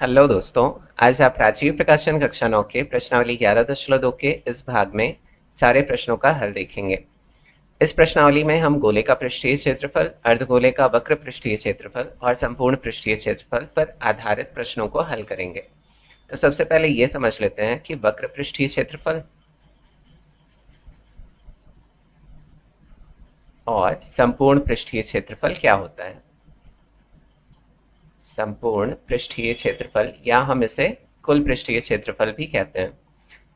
Hello दोस्तों। आज आप राजीव प्रकाशन कक्षा 9 के प्रश्नावली 11.2 के इस भाग में सारे प्रश्नों का हल देखेंगे। इस प्रश्नावली में हम गोले का पृष्ठीय क्षेत्रफल, अर्धगोले का वक्र पृष्ठीय क्षेत्रफल और संपूर्ण पृष्ठीय क्षेत्रफल पर आधारित प्रश्नों को हल करेंगे। तो सबसे पहले ये समझ लेते हैं कि वक्र पृष्ठीय क्षेत्रफल और संपूर्ण पृष्ठीय क्षेत्रफल क्या होता है। संपूर्ण पृष्ठीय क्षेत्रफल या हम इसे कुल पृष्ठीय क्षेत्रफल भी कहते हैं।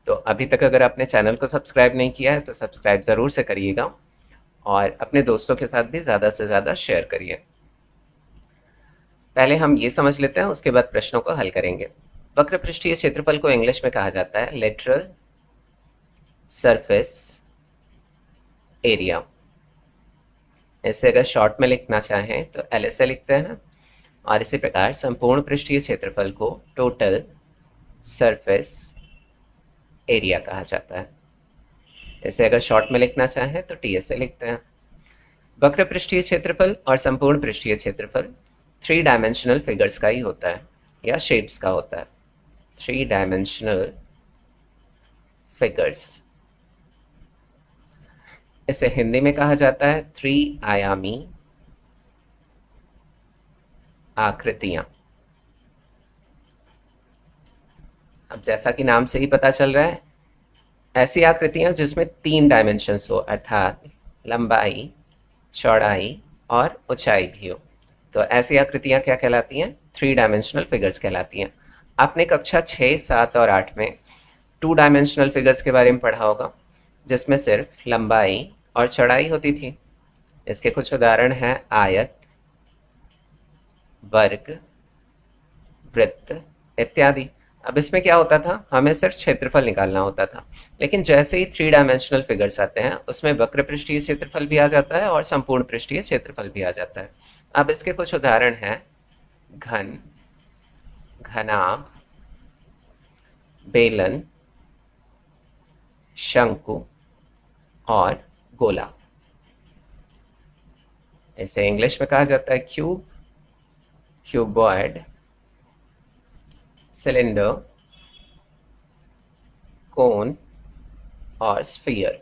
तो अभी तक अगर आपने चैनल को सब्सक्राइब नहीं किया है तो सब्सक्राइब ज़रूर से करिएगा और अपने दोस्तों के साथ भी ज़्यादा से ज़्यादा शेयर करिए। पहले हम ये समझ लेते हैं, उसके बाद प्रश्नों को हल करेंगे। वक्र पृष्ठीय क्षेत्रफल को इंग्लिश में कहा जाता है लेटरल सरफेस एरिया। इसे अगर शॉर्ट में लिखना चाहें तो LSA लिखते हैं। और इसी प्रकार संपूर्ण पृष्ठीय क्षेत्रफल को टोटल सरफेस एरिया कहा जाता है। इसे अगर शॉर्ट में लिखना चाहें तो TSA लिखते हैं। वक्र पृष्ठीय क्षेत्रफल और संपूर्ण पृष्ठीय क्षेत्रफल 3 डायमेंशनल फिगर्स का ही होता है या शेप्स का होता है। 3 डायमेंशनल फिगर्स, इसे हिंदी में कहा जाता है 3 आयामी आकृतियां। अब जैसा कि नाम से ही पता चल रहा है, ऐसी आकृतियां जिसमें 3 डायमेंशंस हो, अर्थात लंबाई, चौड़ाई और ऊंचाई भी हो। तो ऐसी आकृतियां क्या कहलाती हैं? 3 डायमेंशनल फिगर्स कहलाती हैं। आपने कक्षा 6, 7 और 8 में 2 डायमेंशनल फिगर्स के बारे में पढ़ा होगा, जिसमें सिर्फ लंबाई और चौड़ाई होती थी। इसके कुछ उदाहरण हैं आयत, वर्ग, वृत्त इत्यादि। अब इसमें क्या होता था, हमें सिर्फ क्षेत्रफल निकालना होता था। लेकिन जैसे ही 3 डायमेंशनल फिगर्स आते हैं, उसमें वक्र पृष्ठीय क्षेत्रफल भी आ जाता है और संपूर्ण पृष्ठीय क्षेत्रफल भी आ जाता है। अब इसके कुछ उदाहरण हैं घन, घनाभ, बेलन, शंकु और गोला। इसे इंग्लिश में कहा जाता है क्यूब, क्यूबॉइड, सिलेंडर, कोन और स्फीयर।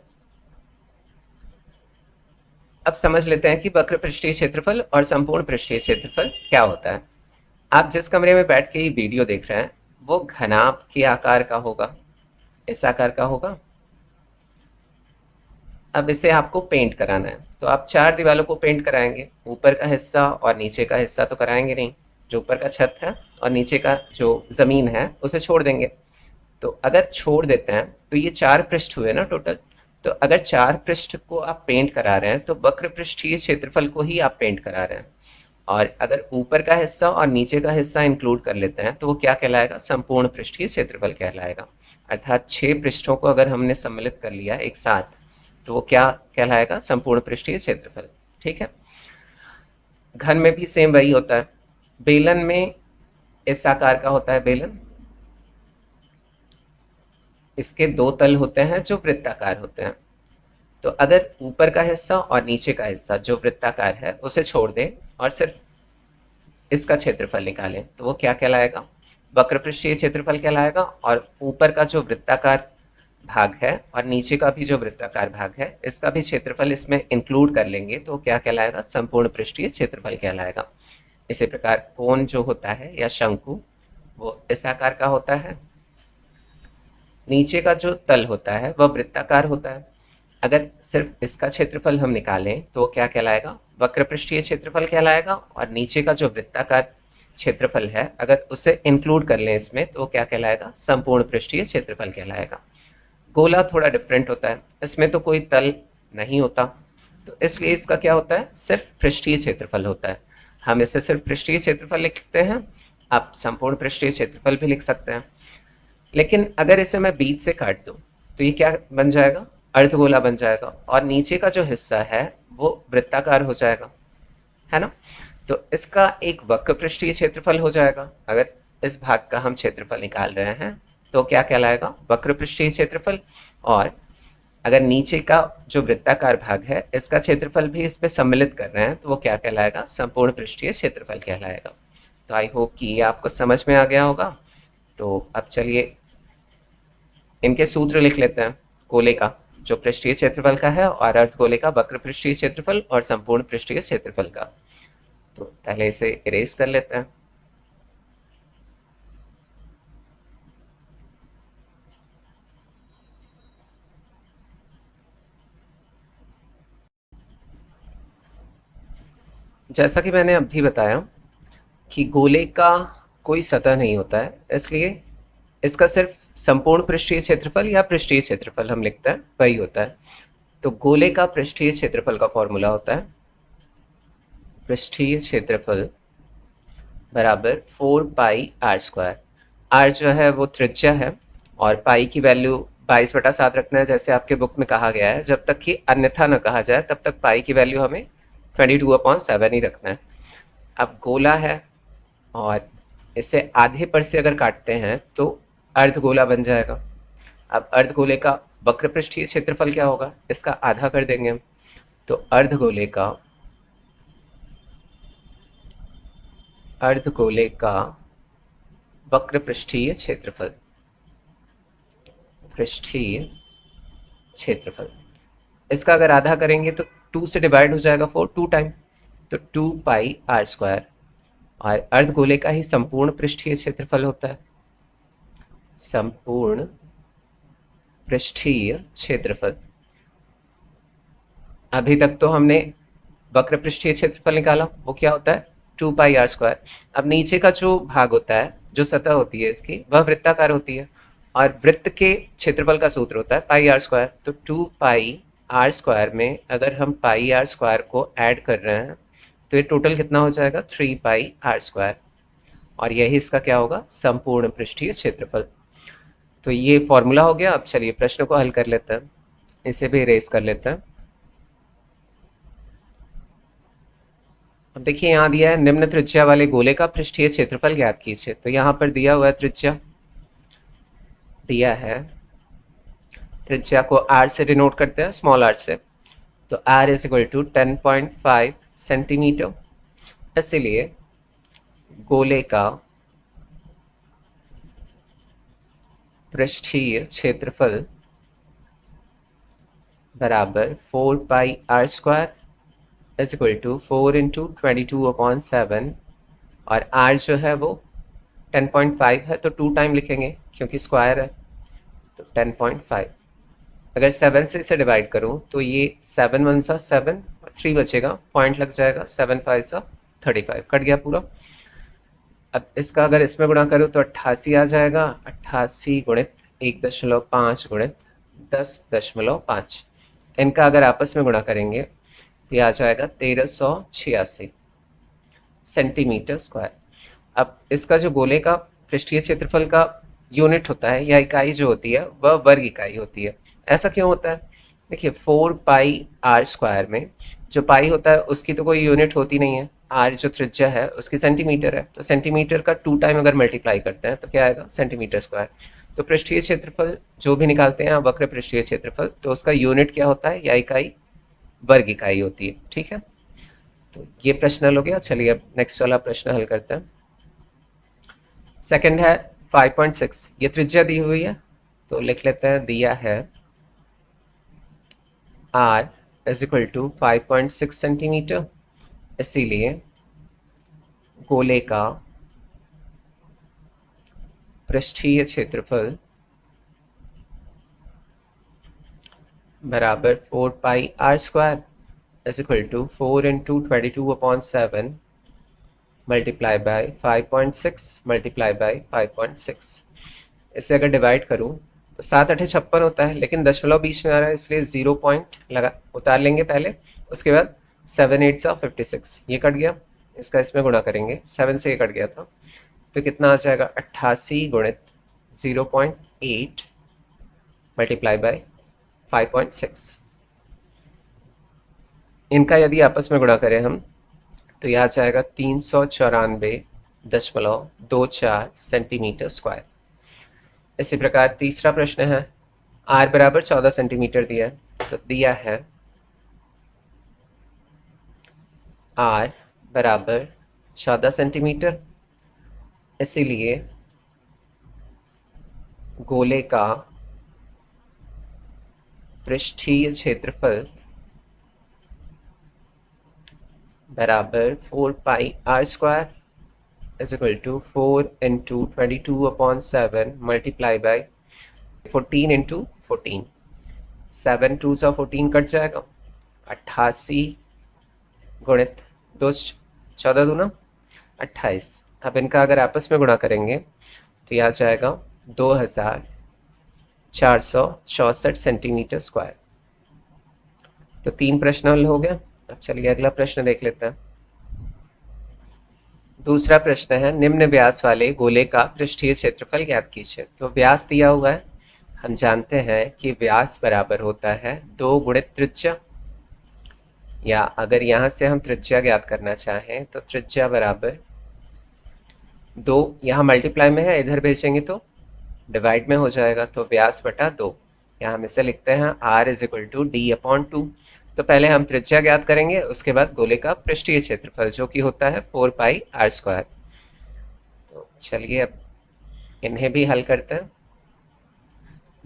अब समझ लेते हैं कि वक्र पृष्ठीय क्षेत्रफल और संपूर्ण पृष्ठीय क्षेत्रफल क्या होता है। आप जिस कमरे में बैठ के ये वीडियो देख रहे हैं वो घनाभ के आकार का होगा, इस आकार का होगा। अब इसे आपको पेंट कराना है, तो आप 4 दीवारों को पेंट कराएंगे। ऊपर का हिस्सा और नीचे का हिस्सा तो कराएंगे नहीं, जो ऊपर का छत है और नीचे का जो ज़मीन है उसे छोड़ देंगे। तो अगर छोड़ देते हैं तो ये 4 पृष्ठ हुए ना टोटल। तो अगर 4 पृष्ठ को आप पेंट करा रहे हैं तो वक्र पृष्ठीय क्षेत्रफल को ही आप पेंट करा रहे हैं। और अगर ऊपर का हिस्सा और नीचे का हिस्सा इंक्लूड कर लेते हैं तो वो क्या कहलाएगा? संपूर्ण पृष्ठीय क्षेत्रफल कहलाएगा। अर्थात 6 पृष्ठों को अगर हमने सम्मिलित कर लिया एक साथ तो वो क्या कहलाएगा? संपूर्ण पृष्ठीय क्षेत्रफल। ठीक है। घन में भी सेम वही होता है। बेलन में इस आकार का होता है बेलन। इसके 2 तल होते हैं जो वृत्ताकार होते हैं। तो अगर ऊपर का हिस्सा और नीचे का हिस्सा जो वृत्ताकार है उसे छोड़ दें और सिर्फ इसका क्षेत्रफल निकालें तो वो क्या कहलाएगा? वक्र पृष्ठीय क्षेत्रफल कहलाएगा। और ऊपर का जो वृत्ताकार भाग है और नीचे का भी जो वृत्ताकार भाग है, इसका भी क्षेत्रफल इसमें इंक्लूड कर लेंगे तो क्या कहलाएगा? संपूर्ण पृष्ठीय क्षेत्रफल कहलाएगा। इसी प्रकार कोण जो होता है या शंकु, वो इस आकार का होता है। नीचे का जो तल होता है वह वृत्ताकार होता है। अगर सिर्फ इसका क्षेत्रफल हम निकालें तो क्या कहलाएगा? वक्र पृष्ठीय क्षेत्रफल कहलाएगा। और नीचे का जो वृत्ताकार क्षेत्रफल है अगर उसे इंक्लूड कर लें इसमें तो क्या कहलाएगा? संपूर्ण पृष्ठीय क्षेत्रफल कहलाएगा। गोला थोड़ा डिफरेंट होता है, इसमें तो कोई तल नहीं होता, तो इसलिए इसका क्या होता है? सिर्फ पृष्ठीय क्षेत्रफल होता है। हम इसे सिर्फ पृष्ठीय क्षेत्रफल लिखते हैं। आप संपूर्ण पृष्ठीय क्षेत्रफल भी लिख सकते हैं। लेकिन अगर इसे मैं बीच से काट दूं तो ये क्या बन जाएगा? अर्धगोला बन जाएगा। और नीचे का जो हिस्सा है वो वृत्ताकार हो जाएगा, है ना। तो इसका एक वक्र पृष्ठीय क्षेत्रफल हो जाएगा। अगर इस भाग का हम क्षेत्रफल निकाल रहे हैं तो क्या कहलाएगा? वक्र पृष्ठीय क्षेत्रफल। और अगर नीचे का जो वृत्ताकार भाग है इसका क्षेत्रफल भी इसमें सम्मिलित कर रहे हैं तो वो क्या कहलाएगा? संपूर्ण पृष्ठीय क्षेत्रफल कहलाएगा। तो आई होप कि ये आपको समझ में आ गया होगा। तो अब चलिए इनके सूत्र लिख लेते हैं। गोले का जो पृष्ठीय क्षेत्रफल का है और अर्धगोले का वक्र पृष्ठीय क्षेत्रफल और संपूर्ण पृष्ठीय क्षेत्रफल का। तो पहले इसे इरेज कर लेते हैं। जैसा कि मैंने अभी बताया कि गोले का कोई सतह नहीं होता है, इसलिए इसका सिर्फ संपूर्ण पृष्ठीय क्षेत्रफल या पृष्ठीय क्षेत्रफल हम लिखते हैं वही होता है। तो गोले का पृष्ठीय क्षेत्रफल का फॉर्मूला होता है पृष्ठीय क्षेत्रफल बराबर 4πr²। आर जो है वो त्रिज्या है और पाई की वैल्यू 22/7 रखना है, जैसे आपके बुक में कहा गया है। जब तक कि अन्यथा न कहा जाए तब तक पाई की वैल्यू हमें 22/7 ही रखना है। अब गोला है और इसे आधे पर से अगर काटते हैं तो अर्धगोला बन जाएगा। अब अर्धगोले का वक्र पृष्ठीय क्षेत्रफल क्या होगा, इसका आधा कर देंगे हम। तो अर्धगोले का वक्र पृष्ठीय क्षेत्रफल इसका अगर आधा करेंगे तो 2 से डिवाइड हो जाएगा 4 2 टाइम, तो 2πr²। और अर्धगोले का ही संपूर्ण पृष्ठीय क्षेत्रफल होता है संपूर्ण पृष्ठीय क्षेत्रफल। अभी तक तो हमने वक्र पृष्ठीय क्षेत्रफल निकाला, वो क्या होता है 2πr²। अब नीचे का जो भाग होता है, जो सतह होती है इसकी, वह वृत्ताकार होती है और वृत्त के क्षेत्रफल का सूत्र होता है πr²। तो 2πr² में अगर हम πr² को ऐड कर रहे हैं तो ये टोटल कितना हो जाएगा 3πr²। और यही इसका क्या होगा संपूर्ण पृष्ठीय क्षेत्रफल। तो ये फॉर्मूला हो गया। अब चलिए प्रश्न को हल कर लेते हैं, इसे भी इरेज कर लेते हैं। अब देखिए यहाँ दिया है निम्न त्रिज्या वाले गोले का पृष्ठीय क्षेत्रफल ज्ञात कीजिए। तो यहाँ पर दिया हुआ है त्रिज्या, दिया है त्रिज्या को r से डिनोट करते हैं, स्मॉल r से। तो r is equal to 10.5 centimetre. इसलिए गोले का पृष्ठीय क्षेत्रफल बराबर 4πr² is equal to 4 into 22/7। और r जो है वो 10.5 है तो 2 टाइम लिखेंगे क्योंकि स्क्वायर है, तो 10.5। अगर 7 से इसे डिवाइड करूँ तो ये 7 1 सा 7 और 3 बचेगा, पॉइंट लग जाएगा, 7 5 सा 35, कट गया पूरा। अब इसका अगर इसमें गुणा करूँ तो 88 आ जाएगा, 88 गुणित 1.5 गुणित 10.5। इनका अगर आपस में गुणा करेंगे तो ये आ जाएगा 1386 सेंटीमीटर स्क्वायर। अब इसका जो गोले का पृष्ठीय क्षेत्रफल का यूनिट होता है या इकाई जो होती है वह वर्ग इकाई होती है। ऐसा क्यों होता है, देखिए 4πr² में जो पाई होता है उसकी तो कोई यूनिट होती नहीं है, r जो त्रिज्या है उसकी सेंटीमीटर है, तो सेंटीमीटर का 2 टाइम अगर मल्टीप्लाई करते हैं तो क्या आएगा सेंटीमीटर स्क्वायर। तो पृष्ठीय क्षेत्रफल जो भी निकालते हैं वक्र पृष्ठीय क्षेत्रफल, तो उसका यूनिट क्या होता है या इकाई वर्ग इकाई होती है। ठीक है, तो ये प्रश्न हल हो गया। चलिए अब नेक्स्ट वाला प्रश्न हल करते हैं। सेकंड है 5.6। ये त्रिज्या दी हुई है तो लिख लेते हैं, दिया है r is equal to 5.6 centimetre. इसीलिए गोले का पृष्ठीय क्षेत्रफल बराबर 4πr² is equal to 4 into 22/7 multiply by 5.6 multiply by 5.6। इसे अगर डिवाइड करूँ तो 7 8 56 होता है, लेकिन दशमलव बीच में आ रहा है इसलिए 0 पॉइंट लगा उतार लेंगे पहले। उसके बाद 7 8 सा 56, ये कट गया। इसका इसमें गुणा करेंगे, 7 से ये कट गया था, तो कितना आ जाएगा 88 गुणित 0.8 मल्टीप्लाई बाय 5.6। इनका यदि आपस में गुणा करें हम तो यह आ जाएगा 394.24 सेंटीमीटर स्क्वायर। इसी प्रकार तीसरा प्रश्न है, r बराबर 14 सेंटीमीटर दिया है, तो दिया है r बराबर 14 सेंटीमीटर। इसीलिए गोले का पृष्ठीय क्षेत्रफल बराबर 4πr² is equal to 4 × 22/7 multiply by 14 × 14। 7 2 सा 14 कट जाएगा, 88 गुणित 2 14 दूना 28। अब इनका अगर आपस में गुणा करेंगे तो यह आ जाएगा 2464 सेंटीमीटर स्क्वायर। तो 3 प्रश्न हल हो गया। अब चलिए अगला प्रश्न देख लेते हैं। दूसरा प्रश्न है, निम्न व्यास वाले गोले का पृष्ठीय क्षेत्रफल ज्ञात कीजिए। तो व्यास दिया हुआ है, हम जानते हैं कि व्यास बराबर होता है 2 गुणित त्रिज्या, या अगर यहाँ से हम त्रिज्या ज्ञात करना चाहें तो त्रिज्या बराबर 2, यहाँ मल्टीप्लाई में है, इधर भेजेंगे तो डिवाइड में हो जाएगा, तो व्यास बटा 2। यहाँ हम इसे लिखते हैं r is equal to d/2। तो पहले हम त्रिज्या ज्ञात करेंगे, उसके बाद गोले का पृष्ठीय क्षेत्रफल जो कि होता है 4πr²। तो चलिए अब इन्हें भी हल करते हैं।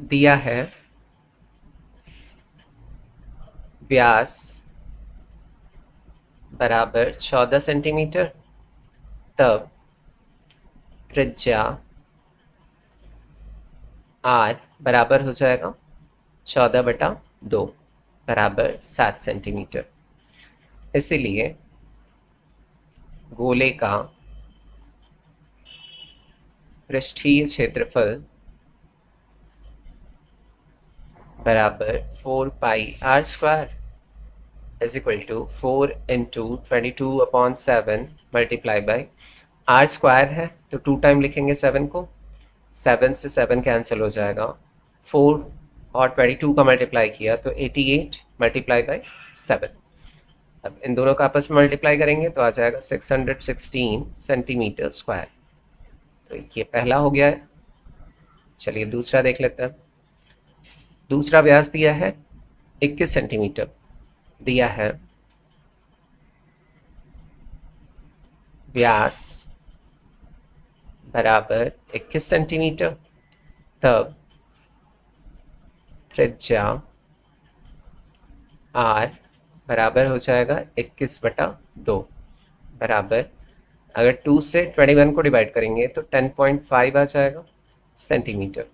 दिया है व्यास बराबर 14 सेंटीमीटर, तब त्रिज्या r बराबर हो जाएगा 14/2 बराबर 7 सेंटीमीटर। इसीलिए गोले का पृष्ठीय क्षेत्रफल बराबर 4πr² is equal to 4 × 22/7 multiply by r square है तो 2 टाइम लिखेंगे 7 को, 7 से 7 कैंसिल हो जाएगा, 4 और 22 का मल्टीप्लाई किया तो 88 मल्टीप्लाई बाई 7। अब इन दोनों का आपस में मल्टीप्लाई करेंगे तो आ जाएगा 616 सेंटीमीटर स्क्वायर। तो ये पहला हो गया है। चलिए दूसरा देख लेते हैं। दूसरा व्यास दिया है 21 सेंटीमीटर, दिया है व्यास बराबर 21 सेंटीमीटर, तब त्रिज्या r बराबर हो जाएगा 21/2 बराबर, अगर 2 से 21 को डिवाइड करेंगे तो 10.5 आ जाएगा सेंटीमीटर।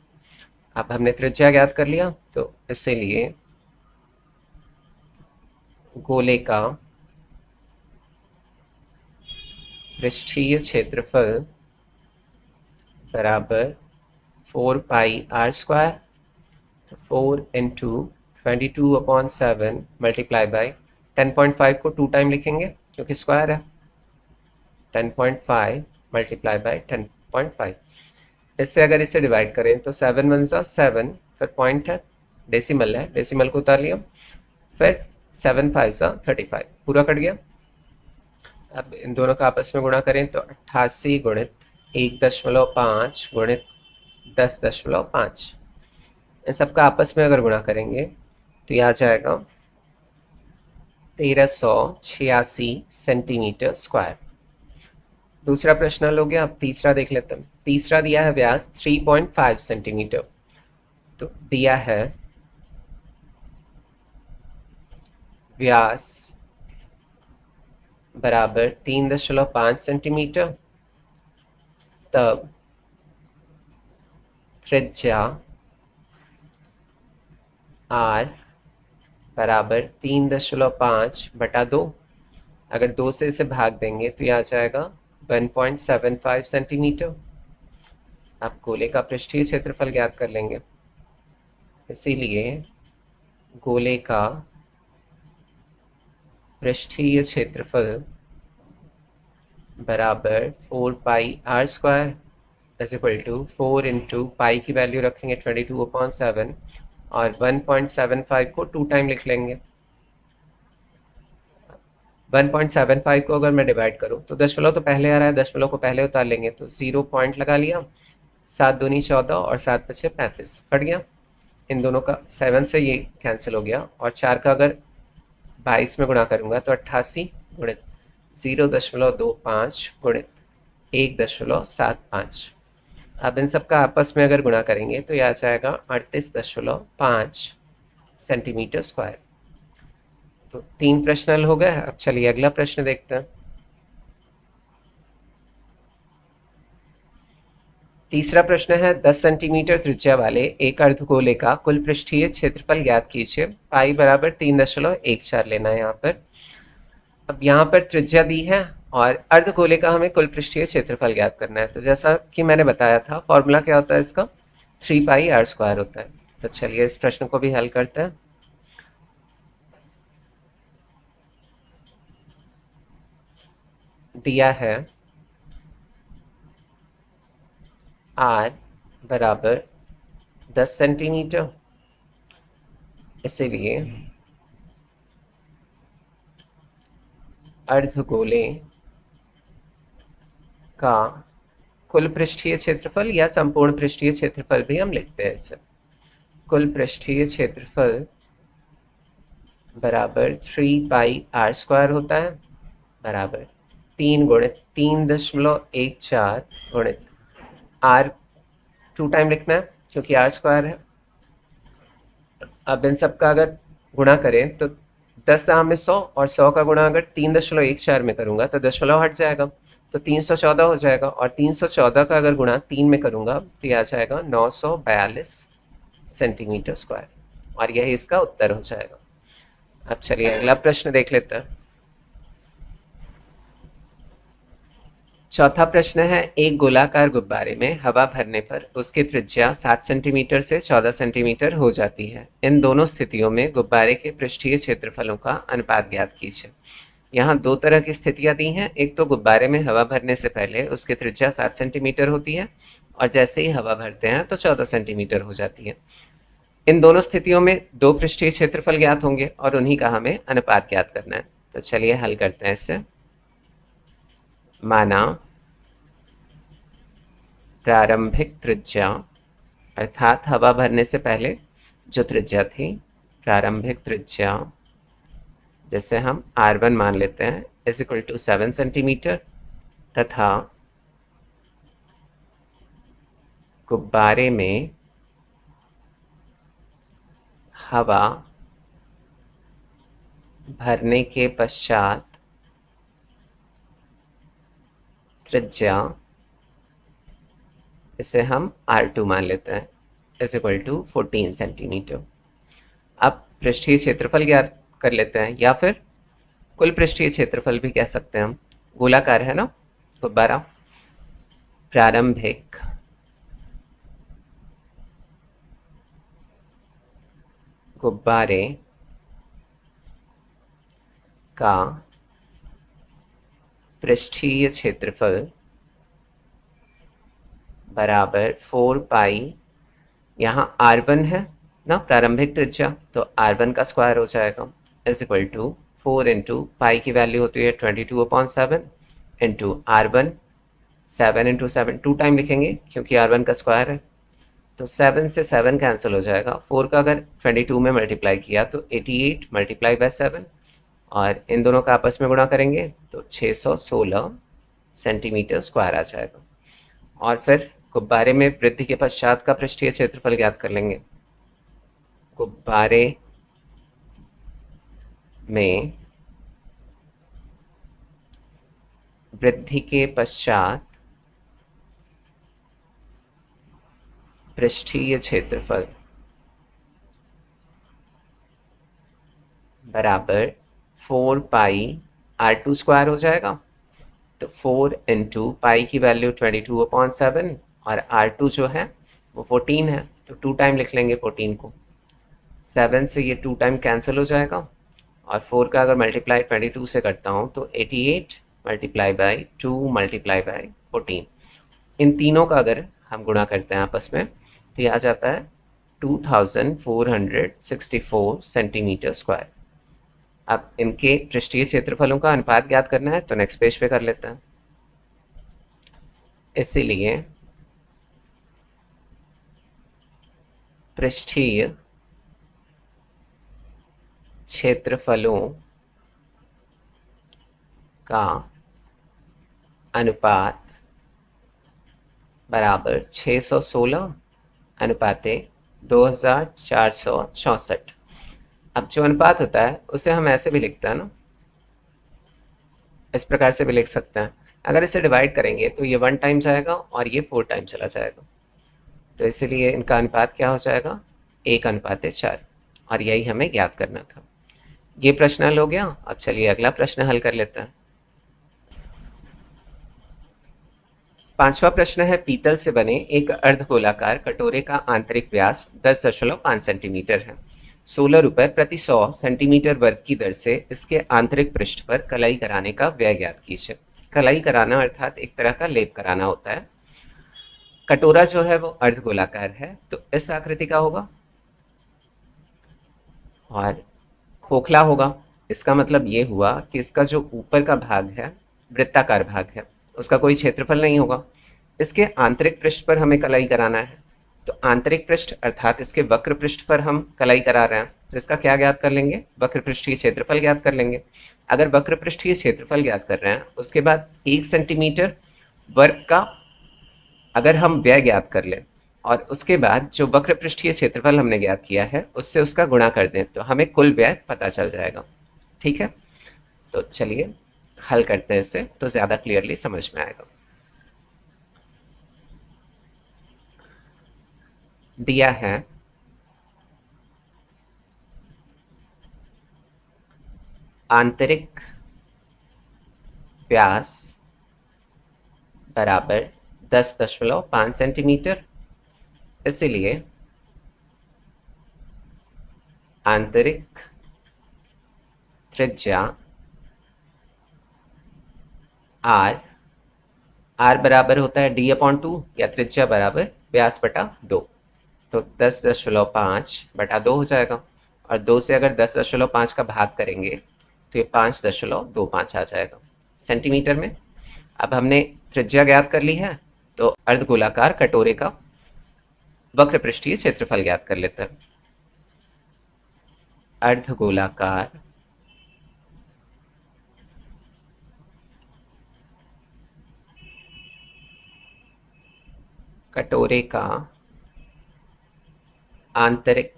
अब हमने त्रिज्या ज्ञात कर लिया, तो इसीलिए गोले का पृष्ठीय क्षेत्रफल बराबर 4πr², 4 × 22/7 मल्टीप्लाई बाई 10.5 को 2 टाइम लिखेंगे क्योंकि स्क्वायर है, 10.5 मल्टीप्लाई बाई 10.5। इससे अगर इसे डिवाइड करें तो 7 1 सा 7, फिर पॉइंट है, डेसिमल है, डेसिमल को उतार लिया, फिर 7 5 सा 35, पूरा कट गया। अब इन दोनों का आपस में गुणा करें तो 88 गुणित 1.5 गुणित 10.5, इन सबका आपस में अगर गुणा करेंगे तो यह आ जाएगा 1386 सेंटीमीटर स्क्वायर। दूसरा प्रश्न हल हो गया। अब तीसरा देख लेते हैं। तीसरा दिया है व्यास 3.5 सेंटीमीटर, तो दिया है व्यास बराबर 3.5 सेंटीमीटर, तब त्रिज्या r बराबर 3.5/2, अगर 2 से इसे भाग देंगे तो यह आ जाएगा 1.75 सेंटीमीटर। आप गोले का पृष्ठीय क्षेत्रफल ज्ञात कर लेंगे, इसीलिए गोले का पृष्ठीय क्षेत्रफल बराबर 4πr² इज इक्वल टू 4 × पाई की वैल्यू रखेंगे 22/7 और 1.75 को 2 टाइम लिख लेंगे। 1.75 को अगर मैं डिवाइड करूं तो दशमलव तो पहले आ रहा है, दशमलव को पहले उतार लेंगे तो 0 पॉइंट लगा लिया, 7 दूनी 14 और 7 बचे 35, कट गया। इन दोनों का 7 से ये कैंसिल हो गया, और 4 का अगर 22 में गुणा करूंगा तो 88 गुणित 0.25 गुणित 1.75। अब इन सब का आपस में अगर गुणा करेंगे तो यह आ जाएगा 38.5 सेंटीमीटर स्क्वायर। तो 3 प्रश्न हो गए। अब चलिए अगला प्रश्न देखते हैं। तीसरा प्रश्न है 10 सेंटीमीटर त्रिज्या वाले एक अर्धगोले का कुल पृष्ठीय क्षेत्रफल ज्ञात कीजिए। पाई बराबर 3.14 लेना है यहाँ पर। अब यहाँ पर त्रिज्या दी है और अर्धगोले का हमें कुल पृष्ठीय क्षेत्रफल ज्ञात करना है। तो जैसा कि मैंने बताया था, फॉर्मूला क्या होता है इसका, 3πr² होता है। तो चलिए इस प्रश्न को भी हल करते हैं। दिया है r बराबर 10 सेंटीमीटर, इसीलिए अर्धगोले का कुल पृष्ठीय क्षेत्रफल या संपूर्ण पृष्ठीय क्षेत्रफल भी हम लिखते हैं इसे। कुल पृष्ठीय क्षेत्रफल बराबर 3πr² होता है, बराबर 3 गुणित 3.14 गुणित r 2 टाइम लिखना है क्योंकि r² है। अब इन सब का अगर गुणा करें तो 10 में 100 और 100 का गुणा अगर 3.14 में करूंगा तो दशमलव हट जाएगा, तो 314 हो जाएगा। और 314 का अगर गुणा 3 में करूंगा तो यह आ जाएगा 942 सेंटीमीटर स्क्वायर, और यही इसका उत्तर हो जाएगा। अब चलिए अगला प्रश्न देख लेते हैं। चौथा प्रश्न है, एक गोलाकार गुब्बारे में हवा भरने पर उसकी त्रिज्या 7 सेंटीमीटर से 14 सेंटीमीटर हो जाती है। इन दोनों स्थितियों में गुब्बारे के पृष्ठीय क्षेत्रफलों का अनुपात ज्ञात कीजिए। यहाँ दो तरह की स्थितियाँ दी हैं। एक तो गुब्बारे में हवा भरने से पहले उसकी त्रिज्या 7 सेंटीमीटर होती है और जैसे ही हवा भरते हैं तो 14 सेंटीमीटर हो जाती है। इन दोनों स्थितियों में दो पृष्ठीय क्षेत्रफल ज्ञात होंगे और उन्हीं का हमें अनुपात ज्ञात करना है। तो चलिए हल करते हैं इसे। माना प्रारंभिक त्रिज्या, अर्थात हवा भरने से पहले जो त्रिज्या थी, प्रारंभिक त्रिज्या जैसे हम r1 मान लेते हैं इज इक्वल टू 7 सेंटीमीटर, तथा गुब्बारे में हवा भरने के पश्चात त्रिज्या, इसे हम r2 मान लेते हैं इज इक्वल टू 14 सेंटीमीटर। अब पृष्ठीय क्षेत्रफल ज्ञात कर लेते हैं, या फिर कुल पृष्ठीय क्षेत्रफल भी कह सकते हैं हम। गोलाकार है ना गुब्बारा। प्रारंभिक गुब्बारे का पृष्ठीय क्षेत्रफल बराबर 4π, यहाँ r1 है ना प्रारंभिक त्रिज्या, तो r1 का स्क्वायर हो जाएगा is equal to 4 into pi की वैल्यू होती है 22/7 इंटू r1, 7 इंटू 7 2 टाइम लिखेंगे क्योंकि r1 का स्क्वायर है, तो 7 से 7 कैंसिल हो जाएगा। 4 का अगर 22 में मल्टीप्लाई किया तो 88 मल्टीप्लाई बाय 7, और इन दोनों का आपस में गुणा करेंगे तो 616 सेंटीमीटर स्क्वायर आ जाएगा। और फिर गुब्बारे में वृद्धि के पश्चात का पृष्ठीय क्षेत्रफल ज्ञात कर लेंगे। गुब्बारे में वृद्धि के पश्चात पृष्ठीय क्षेत्रफल बराबर 4πr² हो जाएगा। तो 4 इंटू पाई की वैल्यू 22/7 और r2 जो है वो 14 है, तो 2 टाइम लिख लेंगे 14 को। 7 से ये 2 टाइम कैंसिल हो जाएगा, और 4 का अगर मल्टीप्लाई 22 से करता हूँ तो 88 मल्टीप्लाई बाई 2 मल्टीप्लाई बाई 14। इन तीनों का अगर हम गुणा करते हैं आपस में तो यह आ जाता है 2464 सेंटीमीटर स्क्वायर। अब इनके पृष्ठीय क्षेत्रफलों का अनुपात ज्ञात करना है, तो नेक्स्ट पेज पे कर लेते हैं। इसीलिए पृष्ठीय क्षेत्रफलों का अनुपात बराबर 616 अनुपाते 2464। अब जो अनुपात होता है उसे हम ऐसे भी लिखते हैं ना, इस प्रकार से भी लिख सकते हैं। अगर इसे डिवाइड करेंगे तो ये 1 टाइम जाएगा और ये 4 टाइम चला जाएगा, तो इसलिए इनका अनुपात क्या हो जाएगा, 1:4। और यही हमें ज्ञात करना था। ये प्रश्न हल हो गया। अब चलिए अगला प्रश्न हल कर लेते हैं। पांचवा प्रश्न है, पीतल से बने एक अर्धगोलाकार कटोरे का आंतरिक व्यास 10.5 सेंटीमीटर है। 16 रुपए प्रति 100 सेंटीमीटर वर्ग की दर से इसके आंतरिक पृष्ठ पर कलाई कराने का व्यय ज्ञात कीजिए। कलाई कराना अर्थात एक तरह का लेप कराना होता है। कटोरा जो है वो अर्धगोलाकार है, तो इस आकृति का होगा और खोखला होगा। इसका मतलब ये हुआ कि इसका जो ऊपर का भाग है, वृत्ताकार भाग है, उसका कोई क्षेत्रफल नहीं होगा। इसके आंतरिक पृष्ठ पर हमें कलाई कराना है, तो आंतरिक पृष्ठ अर्थात इसके वक्र पृष्ठ पर हम कलाई करा रहे हैं, तो इसका क्या ज्ञात कर लेंगे, वक्र पृष्ठीय क्षेत्रफल ज्ञात कर लेंगे। अगर वक्र पृष्ठीय क्षेत्रफल ज्ञात कर रहे हैं, उसके बाद 1 सेंटीमीटर वर्ग का अगर हम व्यय ज्ञात कर लें और उसके बाद जो वक्र पृष्ठीय क्षेत्रफल हमने ज्ञात किया है उससे उसका गुणा कर दें, तो हमें कुल व्यय पता चल जाएगा। ठीक है, तो चलिए हल करते हैं इसे, तो ज़्यादा क्लियरली समझ में आएगा। दिया है आंतरिक व्यास बराबर 10.5 सेंटीमीटर, इसलिए आंतरिक त्रिज्या r, r बराबर होता है d/2 या त्रिज्या बराबर व्यास बटा 2, तो 10.5 बटा 2 हो जाएगा। और 2 से अगर 10.5 का भाग करेंगे तो ये 5.25 आ जाएगा सेंटीमीटर में। अब हमने त्रिज्या ज्ञात कर ली है, तो अर्धगोलाकार कटोरे का वक्र पृष्ठीय क्षेत्रफल ज्ञात कर लेते हैं। अर्धगोलाकार कटोरे का आंतरिक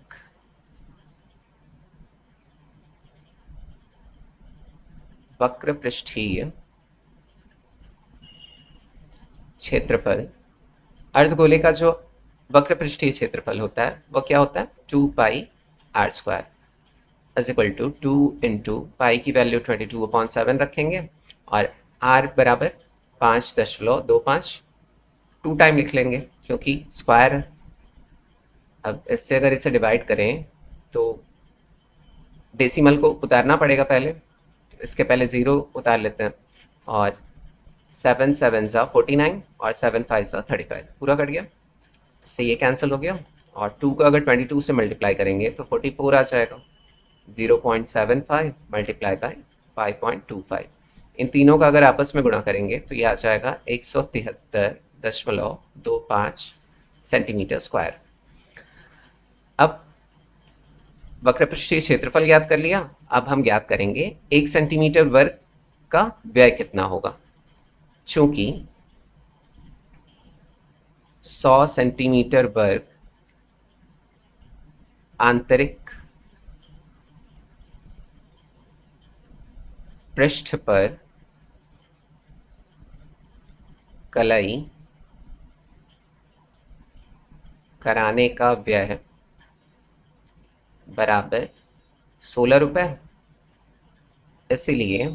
वक्र पृष्ठीय क्षेत्रफल, अर्धगोले का जो वक्र पृष्ठीय क्षेत्रफल होता है वो क्या होता है, 2πr² is equal to 2 into pi की वैल्यू 22/7 रखेंगे और r बराबर 5.25, 2 टाइम लिख लेंगे क्योंकि स्क्वायर है। अब इससे अगर इसे डिवाइड करें तो डेसिमल को उतारना पड़ेगा पहले, तो इसके पहले 0 उतार लेते हैं और 7 7 49 और 7 5 35 पूरा कट गया, इससे ये कैंसिल हो गया। और 2 को अगर 22 से मल्टीप्लाई करेंगे तो 44 आ जाएगा। 0.75 मल्टीप्लाई बाय 5.25, इन तीनों का अगर आपस में गुणा करेंगे तो ये आ जाएगा 173.25 सेंटीमीटर स्क्वायर। अब वक्र पृष्ठीय क्षेत्रफल ज्ञात कर लिया, अब हम ज्ञात करेंगे 1 सेंटीमीटर वर्ग का व्यय कितना होगा। चूंकि 100 सेंटीमीटर वर्ग आंतरिक पृष्ठ पर कलाई कराने का व्यय बराबर 16 रुपए, इसलिए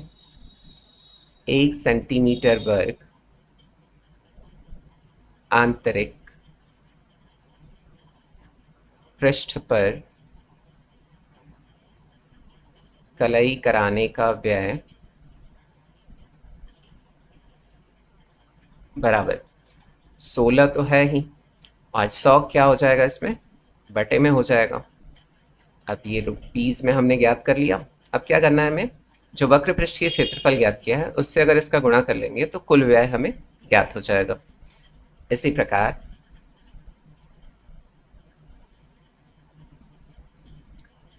1 सेंटीमीटर वर्ग आंतरिक पृष्ठ पर कलाई कराने का व्यय बराबर 16 तो है ही और 100 क्या हो जाएगा, इसमें बटे में हो जाएगा। अब ये रुपीज़ में हमने ज्ञात कर लिया। अब क्या करना है हमें, जो वक्र पृष्ठीय क्षेत्रफल ज्ञात किया है उससे अगर इसका गुणा कर लेंगे तो कुल व्यय हमें ज्ञात हो जाएगा। इसी प्रकार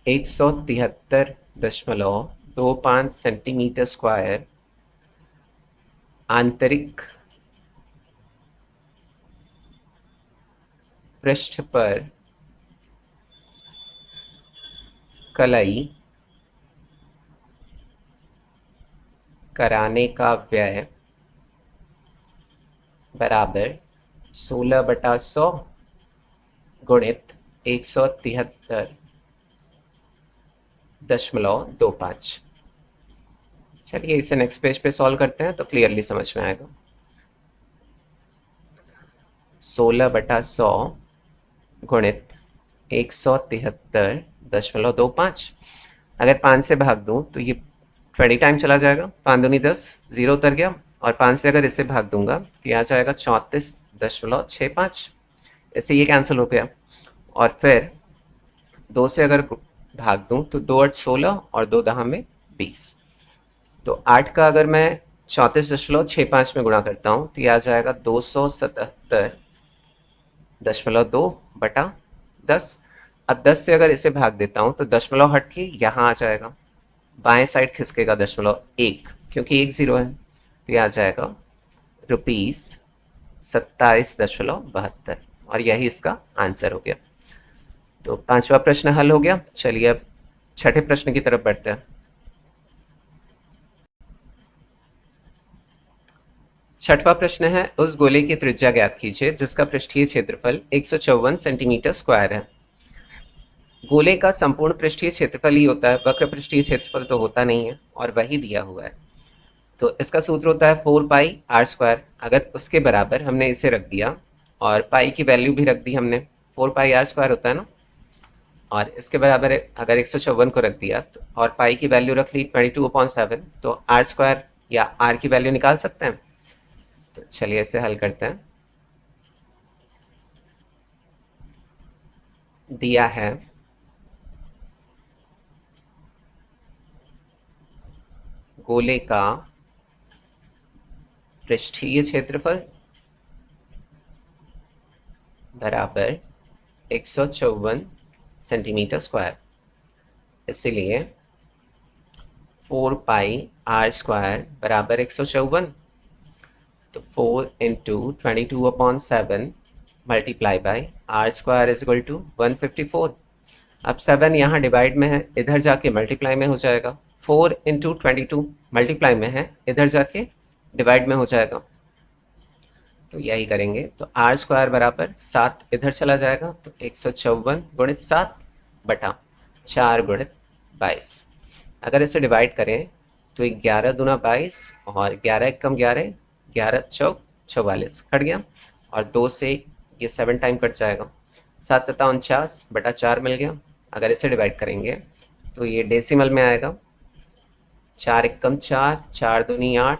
173.25 सेंटीमीटर स्क्वायर आंतरिक पृष्ठ पर कलई कराने का व्यय बराबर 16/100 गुणित 173.25। चलिए इसे नेक्स्ट पेज पे सॉल्व करते हैं तो क्लियरली समझ में आएगा। 16/100 गुणित 173.25। अगर 5 से भाग दूं तो ये 20 टाइम चला जाएगा, 5 दूनी 10, 0 उतर गया। और 5 से अगर इसे भाग दूंगा तो ये आ जाएगा 34.65। इससे ये कैंसिल हो गया। और फिर 2 से अगर भाग दूं तो 2 8 16 और 2 दहा में 20। तो 8 का अगर मैं 34.65 में गुणा करता हूँ तो ये आ जाएगा 277.2/10। अब 10 से अगर इसे भाग देता हूँ तो दशमलव हट के यहाँ आ जाएगा, बाएं साइड खिसकेगा 0.1, क्योंकि 1 0 है। तो ये आ जाएगा ₹27.72 और यही इसका आंसर हो गया। तो 5वां प्रश्न हल हो गया। चलिए अब छठे प्रश्न की तरफ बढ़ते हैं। छठवां प्रश्न है, उस गोले की त्रिज्या ज्ञात कीजिए जिसका पृष्ठीय क्षेत्रफल 154 सेंटीमीटर स्क्वायर है। गोले का संपूर्ण पृष्ठीय क्षेत्रफल ही होता है, वक्र पृष्ठीय क्षेत्रफल तो होता नहीं है, और वही दिया हुआ है। तो इसका सूत्र होता है 4πr²। अगर उसके बराबर हमने इसे रख दिया और पाई की वैल्यू भी रख दी हमने, 4πr² होता है ना, और इसके बराबर अगर 154 को रख दिया तो और पाई की वैल्यू रख ली 22/7, तो r² या r की वैल्यू निकाल सकते हैं। तो चलिए इसे हल करते हैं। दिया है गोले का पृष्ठीय क्षेत्रफल बराबर 154 सेंटीमीटर स्क्वायर, इसलिए 4πr² बराबर 154। तो 4 × 22/7 multiply by r² is equal to 154। अब 7 यहाँ डिवाइड में है, इधर जाके मल्टीप्लाई में हो जाएगा। 4 × 22 मल्टीप्लाई में है, इधर जाके डिवाइड में हो जाएगा। तो यही करेंगे। तो r² बराबर 7 इधर चला जाएगा, तो 154 गुणित 7 बटा 4 गुणित 22। अगर इसे डिवाइड करें तो 11 दूना 22 और 11 एकम 11, 11 चौक 44 कट गया, और 2 से ये 7 टाइम कट जाएगा, 7 7 49 बटा 4 मिल गया। अगर इसे डिवाइड करेंगे तो ये डेसिमल में आएगा, 4 एकम 4, 4 दूनी 8,